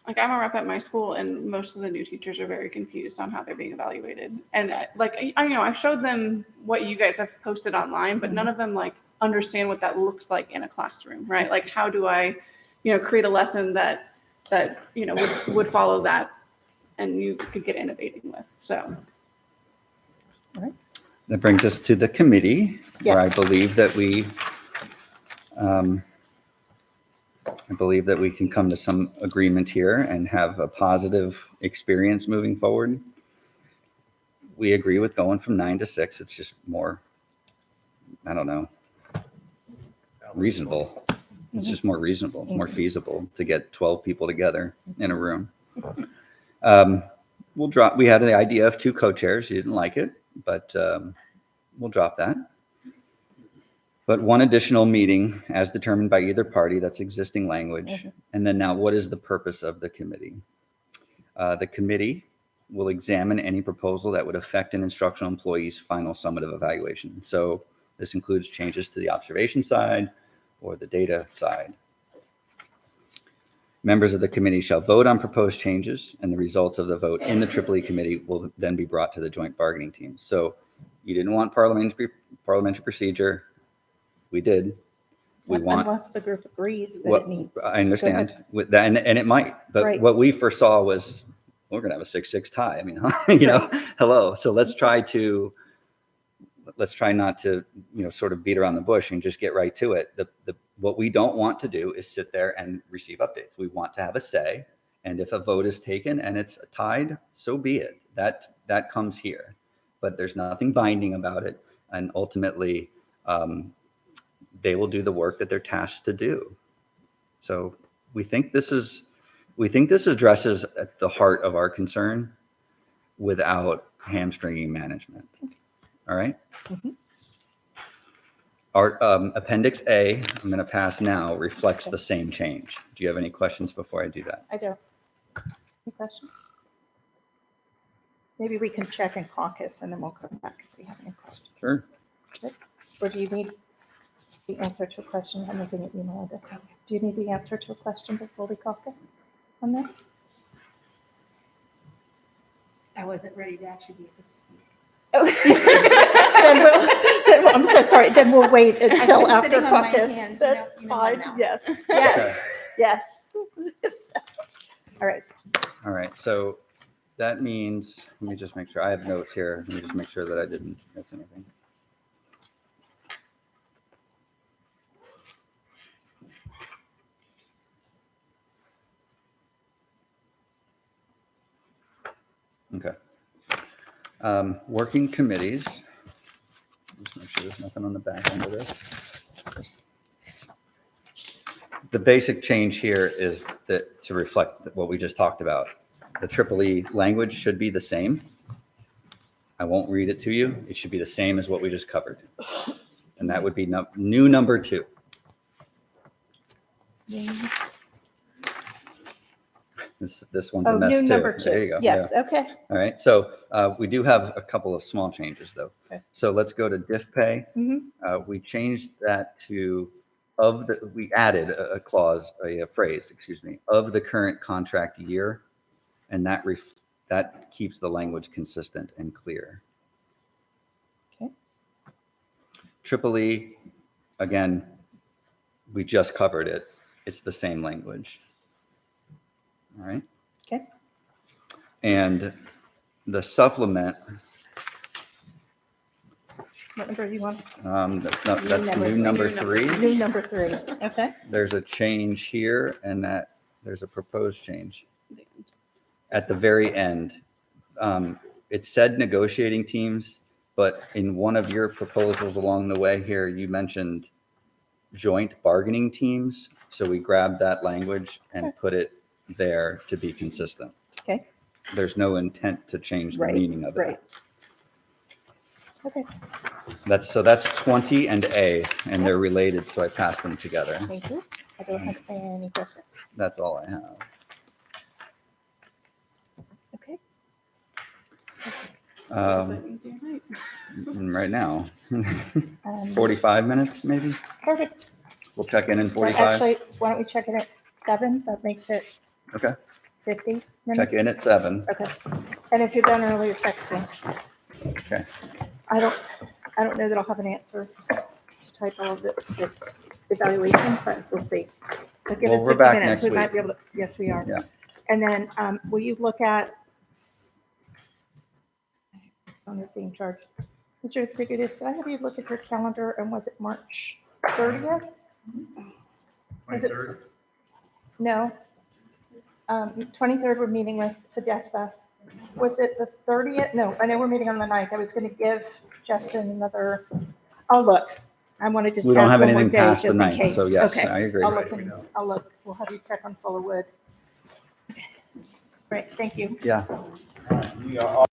Like, I'm a rep at my school, and most of the new teachers are very confused on how they're being evaluated. And I showed them what you guys have posted online, but none of them understand what that looks like in a classroom, right? Like, how do I, create a lesson that would follow that, and you could get innovating with. So. That brings us to the committee, where I Yes. believe that we can come to some agreement here and have a positive experience moving forward. We agree with going from 9 to 6. It's just more, I don't know, reasonable. It's just more reasonable, more feasible to get 12 people together in a room. We had the idea of 2 co-chairs. You didn't like it, but we'll drop that. But 1 additional meeting as determined by either party, that's existing language. Mhm. And then now, what is the purpose of the committee? The committee will examine any proposal that would affect an instructional employee's final summative evaluation. So this includes changes to the observation side or the data side. Members of the committee shall vote on proposed changes, and the results of the vote in the EEE committee will then be brought to the joint bargaining team. So you didn't want parliamentary procedure. We did. We want, Unless the group agrees that what, it needs. I understand with that, and it might, but Right. what we foresaw was we're going to have a 6-6 tie. I mean, hello. So let's try not to, sort of beat around the bush and just get right to it. What we don't want to do is sit there and receive updates. We want to have a say. And if a vote is taken and it's tied, so be it. That comes here, but there's nothing binding about it. And ultimately, they will do the work that they're tasked to do. So we think this addresses at the heart of our concern. without hamstringing management. All right? Mhm. Our Appendix A, I'm going to pass now, reflects the same change. Do you have any questions before I do that? I don't. Any questions? Maybe we can check in caucus and then we'll come back if we have any questions. Sure. Or do you need the answer to a question? I'm making an email. Do you need the answer to a question before we caucus on this? I wasn't ready to actually be able to speak. I'm so sorry. Then we'll wait until been after sitting on my caucus. hands, That's you know by fine. now. Yes, Okay. yes, yes. All right. All right. So that means, let me just make sure. I have notes here. Let me just make sure that I didn't miss anything. Okay. Working committees. Just make sure there's nothing on the back end of this. The basic change here is that to reflect what we just talked about. The EEE language should be the same. I won't read it to you. It should be the same as what we just covered. And that would be new number 2. This one's a mess new too. number 2. There you go. Yes, Yeah. okay. All right. So we do have a couple of small changes though. Okay. So let's go to diff pay. Mhm. We changed that to we added a clause, a phrase, excuse me, of the current contract year. And that keeps the language consistent and clear. Okay. EEE, again, we just covered it. It's the same language. All right. Okay. And the supplement, What number do you want? that's new number 3. New number 3. Okay. There's a change here and there's a proposed change at the very end. It said negotiating teams, but in one of your proposals along the way here, you mentioned joint bargaining teams. So we grabbed that language and put it there to be consistent. Okay. There's no intent to change the Right, meaning of it. right. Okay, That's 20 and A, and they're related, so I passed them together. thank you. I don't have any questions. That's all I have. Okay. Right now, Um, 45 minutes maybe? Perfect. We'll check in Well, 45. actually, why don't we check in at 7? That makes it Okay, 50 minutes. check in at 7. Okay. And if you're done earlier, text me. Okay. I don't know that I'll have an answer to type all of the evaluation, but we'll see. But give Well, us we're 50 back minutes. next We might week. be able to, yes, we are. Yeah. And then, will you look at, on this being charged, Mr. Figueres, did I have you look at your calendar and was it March 30th? Was it- 23rd? No. 23rd, we're meeting with SJEA. Was it the 30th? No, I know we're meeting on the 9th. I was going to give Justin another, I'll look. I want to just We don't add have one more anything day past the just in 9th, case. so yes, Okay. I agree. I'll look and I'll look. We'll have you check on Fuller Great, thank you. Yeah. We are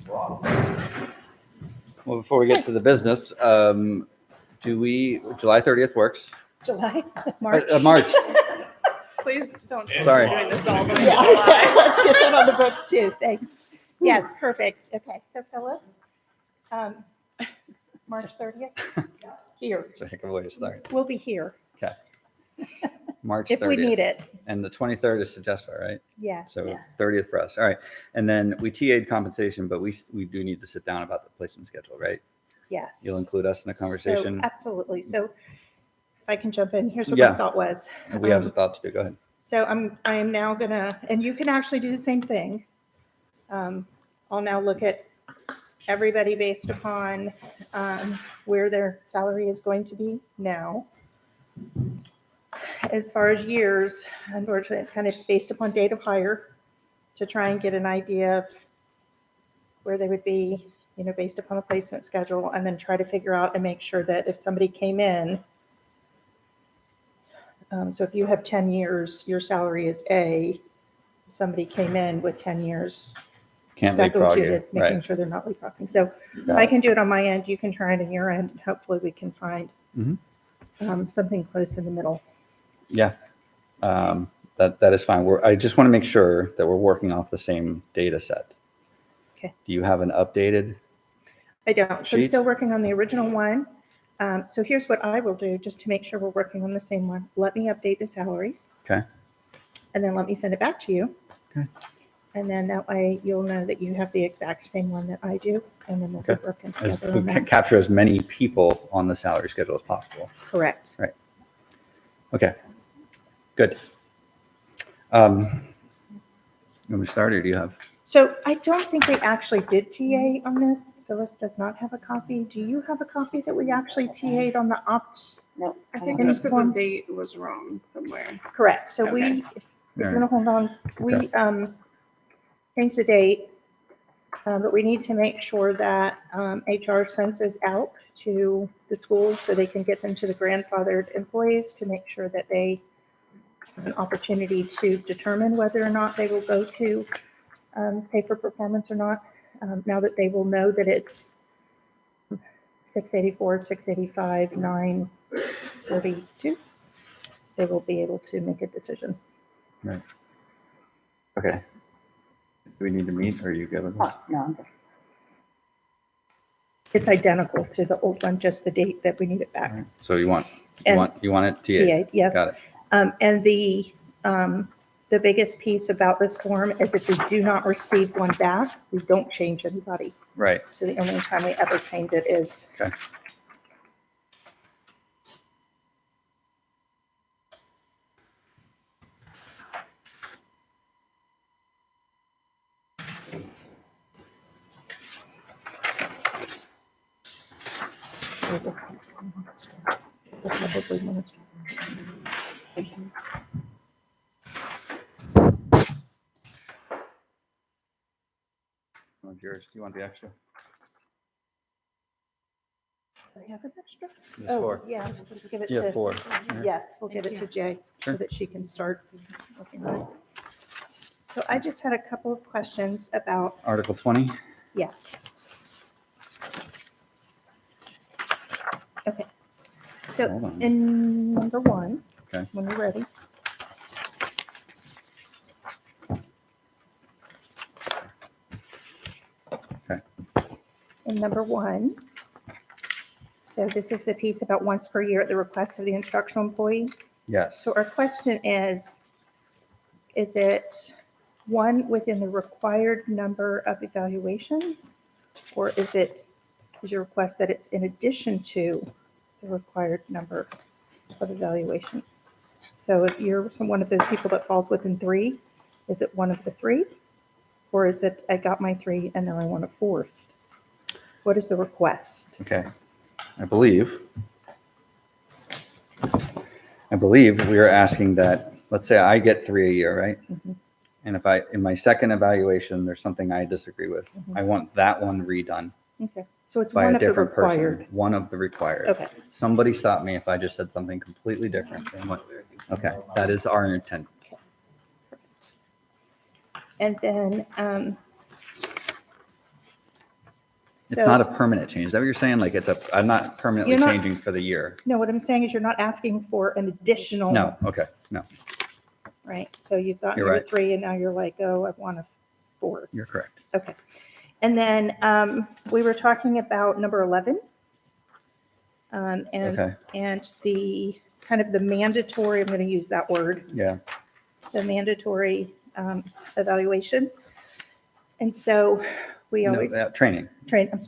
Well, before we get to the business, July 30th works? July, March. March. Please don't. Sorry. Doing this all the way to Yeah, July. let's get that on the books too. Thanks. Yes, perfect. Okay, so Phyllis, March 30th, here. It's a heck of a way to start. We'll be here March 30th. if we need it. And the 23rd is Suggestiva, right? Yes. So Yes. 30th for us. All right. And then we TA'd compensation, but we do need to sit down about the placement schedule, right? Yes. You'll include us in the conversation. So, absolutely. So if I can jump in, here's what Yeah. my thought was. We have the thoughts too. Go ahead. So I am now gonna, and you can actually do the same thing. I'll now look at everybody based upon where their salary is going to be now. As far as years, unfortunately, it's kind of based upon date of hire to try and get an idea of where they would be, based upon a placement schedule, and then try to figure out and make sure that if somebody came in, so if you have 10 years, your salary is A, somebody came in with 10 years, Can't exactly what leapfrog you you. did, making Right. sure they're not leapfrogging. So Got I it. can do it on my end, you can try it on your end, and hopefully we can find Mhm. Something close in the middle. Yeah. That is fine. I just want to make sure that we're working off the same data set. Okay. Do you have an updated? I don't, so I'm Sheet? still working on the original one. So here's what I will do, just to make sure we're working on the same one. Let me update the salaries. Okay. And then let me send it back to you. Okay. And then that way you'll know that you have the exact same one that I do, and then we'll be Okay. working As together we on that. capture as many people on the salary schedule as possible. Correct. Okay. Good. You want me to start, or do you have? So I don't think we actually did TA on this. Phyllis does not have a copy. Do you have a copy that we actually TA'd on the opt? No. I think Any it's because form? the date was wrong somewhere. Correct. So Okay. we, if you All want to hold on, we changed the date, but we need to make sure that HR sends us out to the schools so they can get them to the grandfathered employees to make sure that they have an opportunity to determine whether or not they will go to pay for performance or not. Now that they will know that it's 684, 685, 932, they will be able to make a decision. Okay. Do we need to meet, or are you good with this? No, I'm good. It's identical to the old one, just the date that we need it All back. right. So you want And it TA? TA, yes. Got it. And the biggest piece about this form is if we do not receive one back, we don't change anybody. Right. So the only time we ever change it is. Okay. Want yours? Do you want the extra? Do I have an extra? There's Oh, four. yeah, let's give it You have to, four. yes, we'll give it to Jay so Sure. that she can start looking at it. So I just had a couple of questions about, Article 20. yes. Okay. So Hold on. in number one, Okay. when you're ready. Okay. In number one, so this is the piece about once per year at the request of the instructional employee. Yes. So our question is it one within the required number of evaluations? Or is your request that it's in addition to the required number of evaluations? So if you're one of those people that falls within three, is it one of the three? Or is it, I got my three and now I want a fourth? What is the request? Okay. I believe we are asking that, let's say I get 3 a year, right? Mhm. And if in my second evaluation, there's something I disagree with, Mhm. I want that one redone Okay, so it's by one a of the different required. person. One of the required. Okay, Somebody stop me if I just said something completely different than what, okay, that is our intent. and then It's not a permanent change. Is that what you're saying? Like I'm not permanently You're not- changing for the year. No, what I'm saying is you're not asking for an additional. No, okay, no, Right, so you've gotten You're your right. 3 and now you're like, oh, I want a 4. you're correct. Okay. And then we were talking about number 11. And Okay, the kind of the mandatory, I'm going to use that word, yeah, the mandatory evaluation. And so we no, always training. training.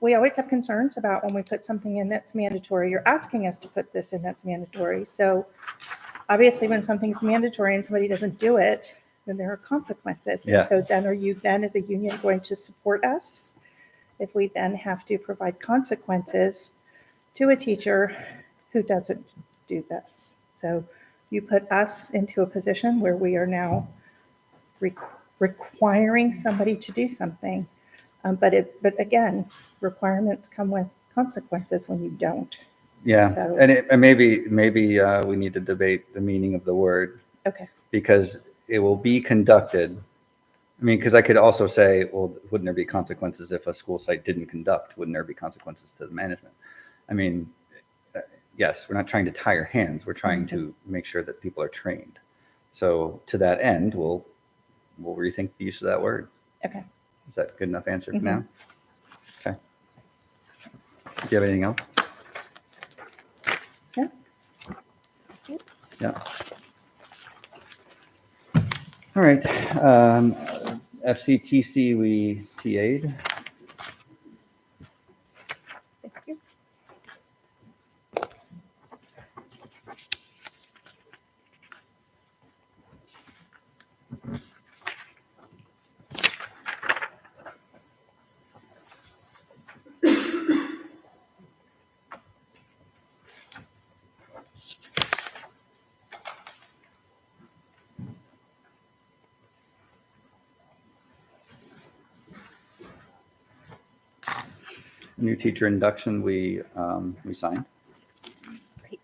We always have concerns about when we put something in that's mandatory. You're asking us to put this in that's mandatory. So obviously when something's mandatory and somebody doesn't do it, then there are consequences. Yeah. And so then are you then as a union going to support us if we then have to provide consequences to a teacher who doesn't do this? So you put us into a position where we are now requiring somebody to do something. But again, requirements come with consequences when you don't. Yeah, So- and maybe we need to debate the meaning of the word, Okay. because it will be conducted. I mean, because I could also say, well, wouldn't there be consequences if a school site didn't conduct? Wouldn't there be consequences to the management? I mean, yes, we're not trying to tie your hands. We're trying to make sure that people are trained. So to that end, we'll rethink the use of that word. Okay. Is that a good enough answer for now? Okay. Do you have anything else? Yeah. That's it. Yeah. All right. FCTC, we TA'd. Thank you. New teacher induction, we signed. Great.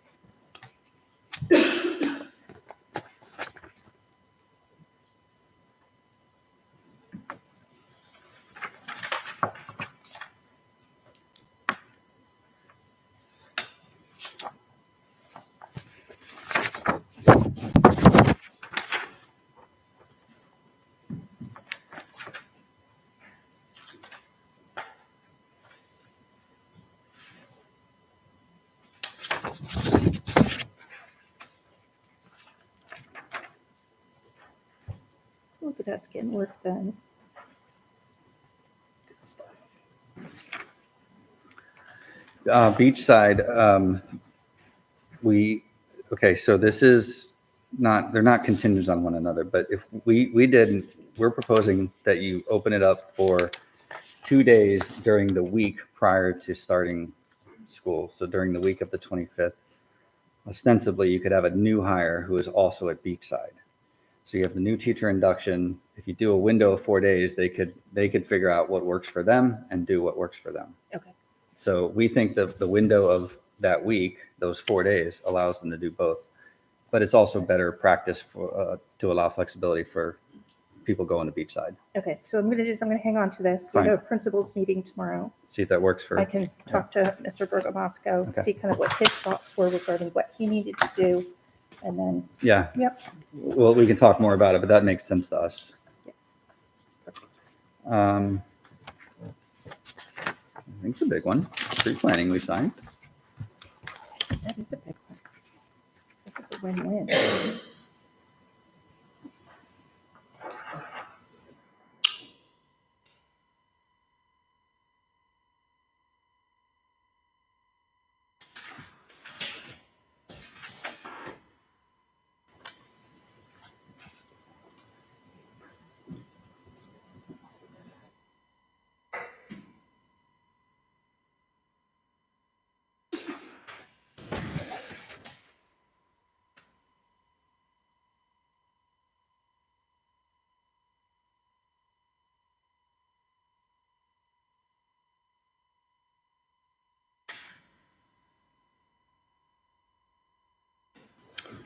Look at us getting work done. Good stuff. Beachside, okay, so this is not, they're not contingent on one another, but if we're proposing that you open it up for 2 days during the week prior to starting school. So during the week of the 25th, ostensibly you could have a new hire who is also at Beachside. So you have the new teacher induction. If you do a window of 4 days, they could figure out what works for them and do what works for them. Okay. So we think that the window of that week, those 4 days, allows them to do both. But it's also better practice to allow flexibility for people going to Beachside. Okay, so I'm going to hang on to this. We Fine. have a principals meeting tomorrow. See if that works for. I can talk to Mr. Bergamasco, Okay. see kind of what his thoughts were regarding what he needed to do. And then, Yeah. Yep. Well, we can talk more about it, but that makes sense to us. I think it's a big one. Pre-planning we signed. that is a big one. This is a win-win.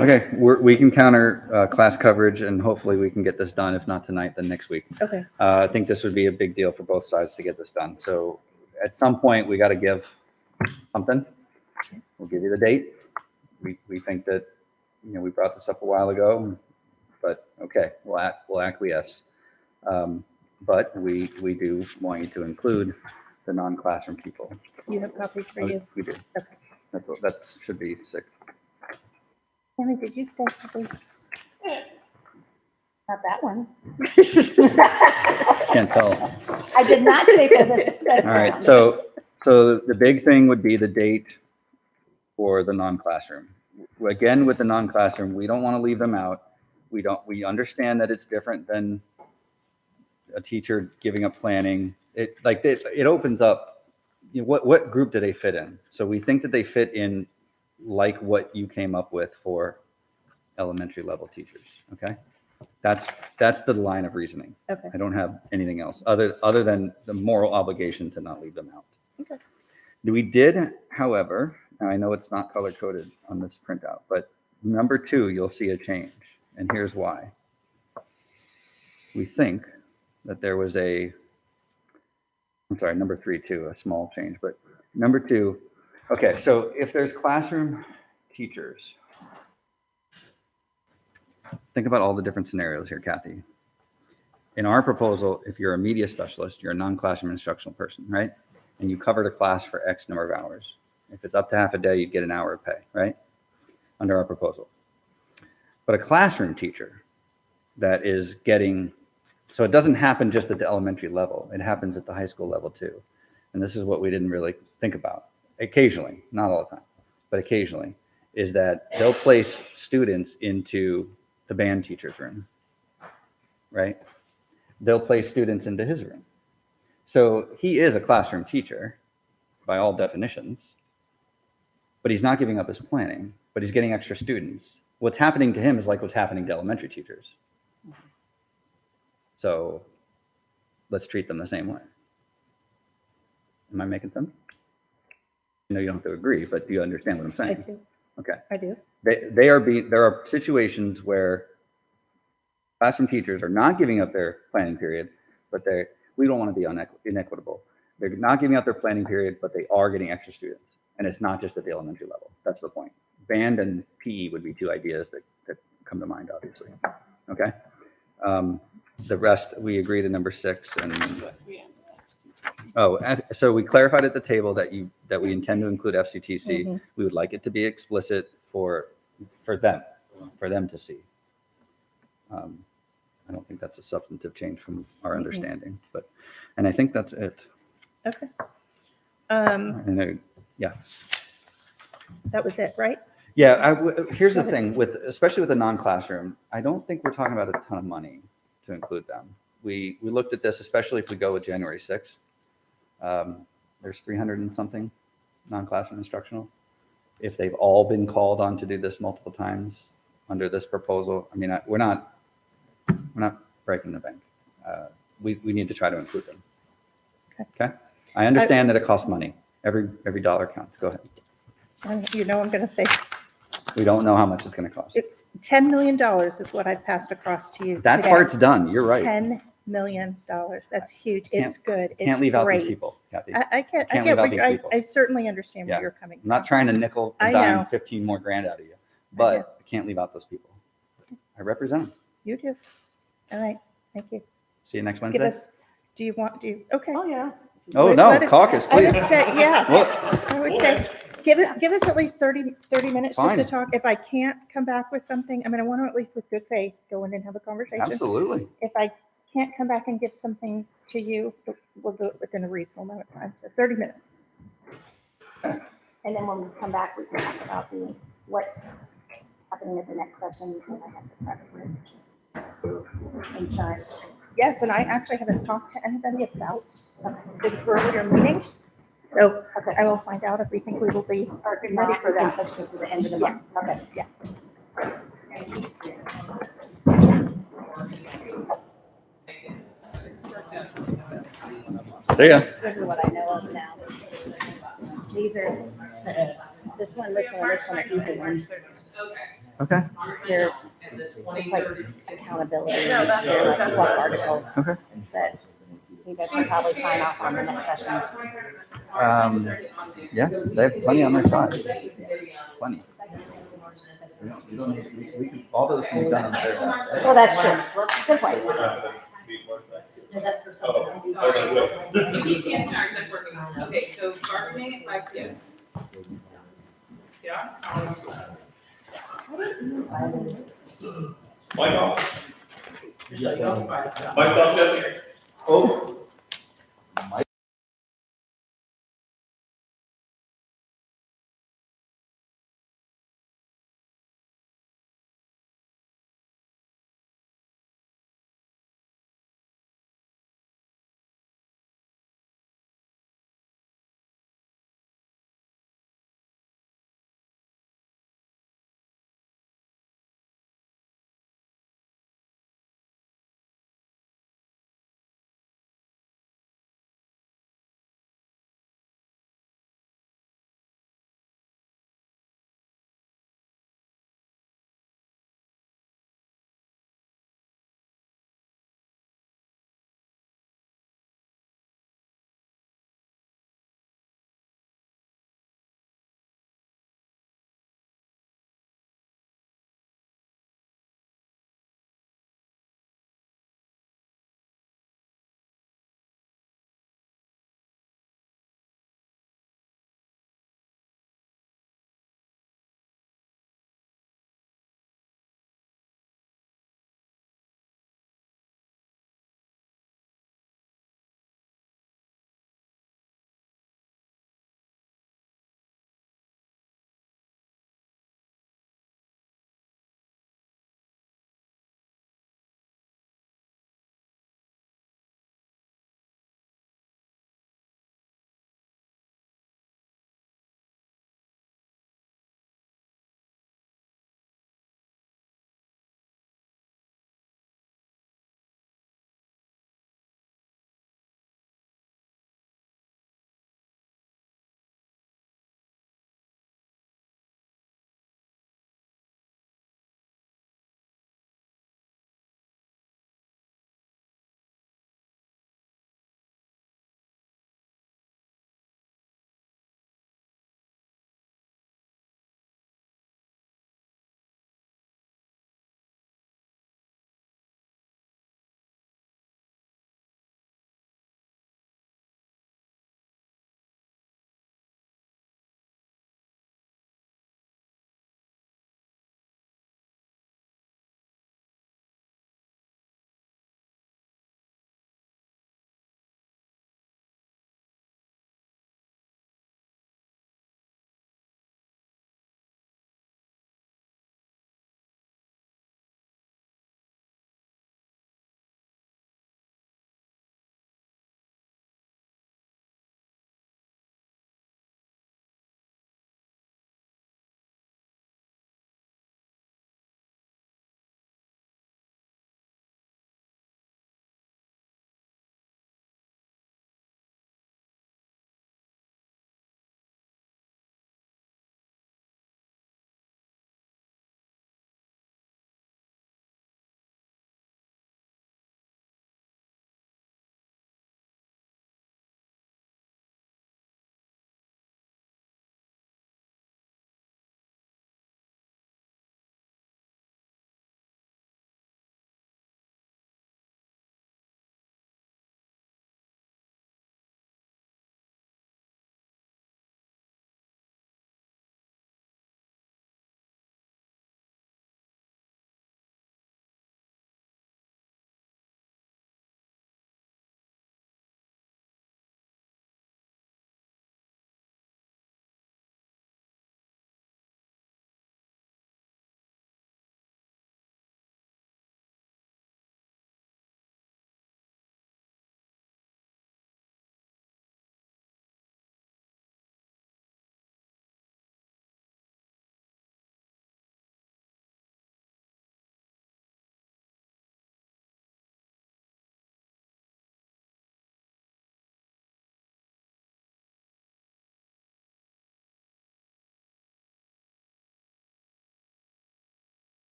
Okay, we can counter class coverage, and hopefully we can get this done, if not tonight, then next week. Okay. I think this would be a big deal for both sides to get this done. So at some point, we got to give something. We'll give you the date. We think that, we brought this up a while ago, but okay, we'll acquiesce. But we do want you to include the non-classroom people. You have copies for you? We do. Okay. That should be sick. Tammy, did you say something? Not that one. Can't tell. I did not say for this. All right, so the big thing would be the date for the non-classroom. Again, with the non-classroom, we don't want to leave them out. We understand that it's different than a teacher giving up planning. It opens up, what group do they fit in? So we think that they fit in like what you came up with for elementary level teachers, okay? That's the line of reasoning. Okay. I don't have anything else other than the moral obligation to not leave them out. Okay. We did, however, and I know it's not color coded on this printout, but number 2, you'll see a change, and here's why. We think that there was number 3 too, a small change, but number 2, okay, so if there's classroom teachers, think about all the different scenarios here, Kathy. In our proposal, if you're a media specialist, you're a non-classroom instructional person, right? And you covered a class for X number of hours. If it's up to half a day, you'd get an hour of pay, right? Under our proposal. But a classroom teacher that is getting, so it doesn't happen just at the elementary level, it happens at the high school level too. And this is what we didn't really think about. Occasionally, not all the time, but occasionally, is that they'll place students into the band teacher's room, right? They'll place students into his room. So he is a classroom teacher by all definitions, but he's not giving up his planning, but he's getting extra students. What's happening to him is like what's happening to elementary teachers. So let's treat them the same way. Am I making sense? I know you don't have to agree, but do you understand what I'm I saying? do. Okay. I do. There are situations where classroom teachers are not giving up their planning period, but we don't want to be inequitable. They're not giving up their planning period, but they are getting extra students. And it's not just at the elementary level. That's the point. Band and PE would be 2 ideas that come to mind, obviously. Okay. The rest, we agree to number 6. So we clarified at the table that we intend to include FCTC. Mm-hmm. We would like it to be explicit for them to see. I don't think that's a substantive change from our understanding, and I think that's it. Okay. Yeah. That was it, right? Yeah. Here's the thing especially with the non-classroom, I don't think we're talking about a ton of money to include them. We looked at this, especially if we go with January 6th. There's 300 and something non-classroom instructional. If they've all been called on to do this multiple times under this proposal, I mean, we're not breaking the bank. We need to try to include them. Okay. I understand that it costs money. Every dollar counts. Go ahead. I'm going to say We don't know how much it's going to cost. $10 million is what I've passed across to you That today. part's done. You're right. $10 million. That's huge. It's good. It's Can't leave out these great. people, Kathy. I Can't get leave out where these I people. certainly understand where Yeah. you're coming I'm from. not trying to nickel I and dime know. 15 more grand out of you, I but I can't leave out those people. I represent them. You do. All right. Thank you. See you next Give Wednesday. us, okay. Oh, yeah. Oh, Let no, us- caucus, I please. would say, yeah. What? I would say, give us at least 30 minutes just to Fine. talk. If I can't come back with something, I mean, I want to at least with good faith go in and have a conversation. Absolutely. If I can't come back and give something to you, we'll do it within a reasonable amount of time. So 30 minutes. And then when we come back, we can talk about what's happening at the next session. And I have to prep with insurance. Yes, and I actually haven't talked to anybody about the earlier meeting. So Okay. I will find out if we think we will be Or if ready not, for we can that. push this to the end of the month. Okay. Yeah. See ya. This is what I know of now. These are, this one, are easy ones. Okay. They're it's like accountability, they're like club articles Okay. that you guys should probably sign off on the next session. Yeah, they have plenty on their side. Plenty. We don't need, we can, all those can be done on the very last day. Well, that's true. Good point. That's for something else. Sorry. If you can't start, I'm working on it. Okay, so bargaining at 5 p.m. Yeah. Mike off. Mike's off, Jesse. Oh.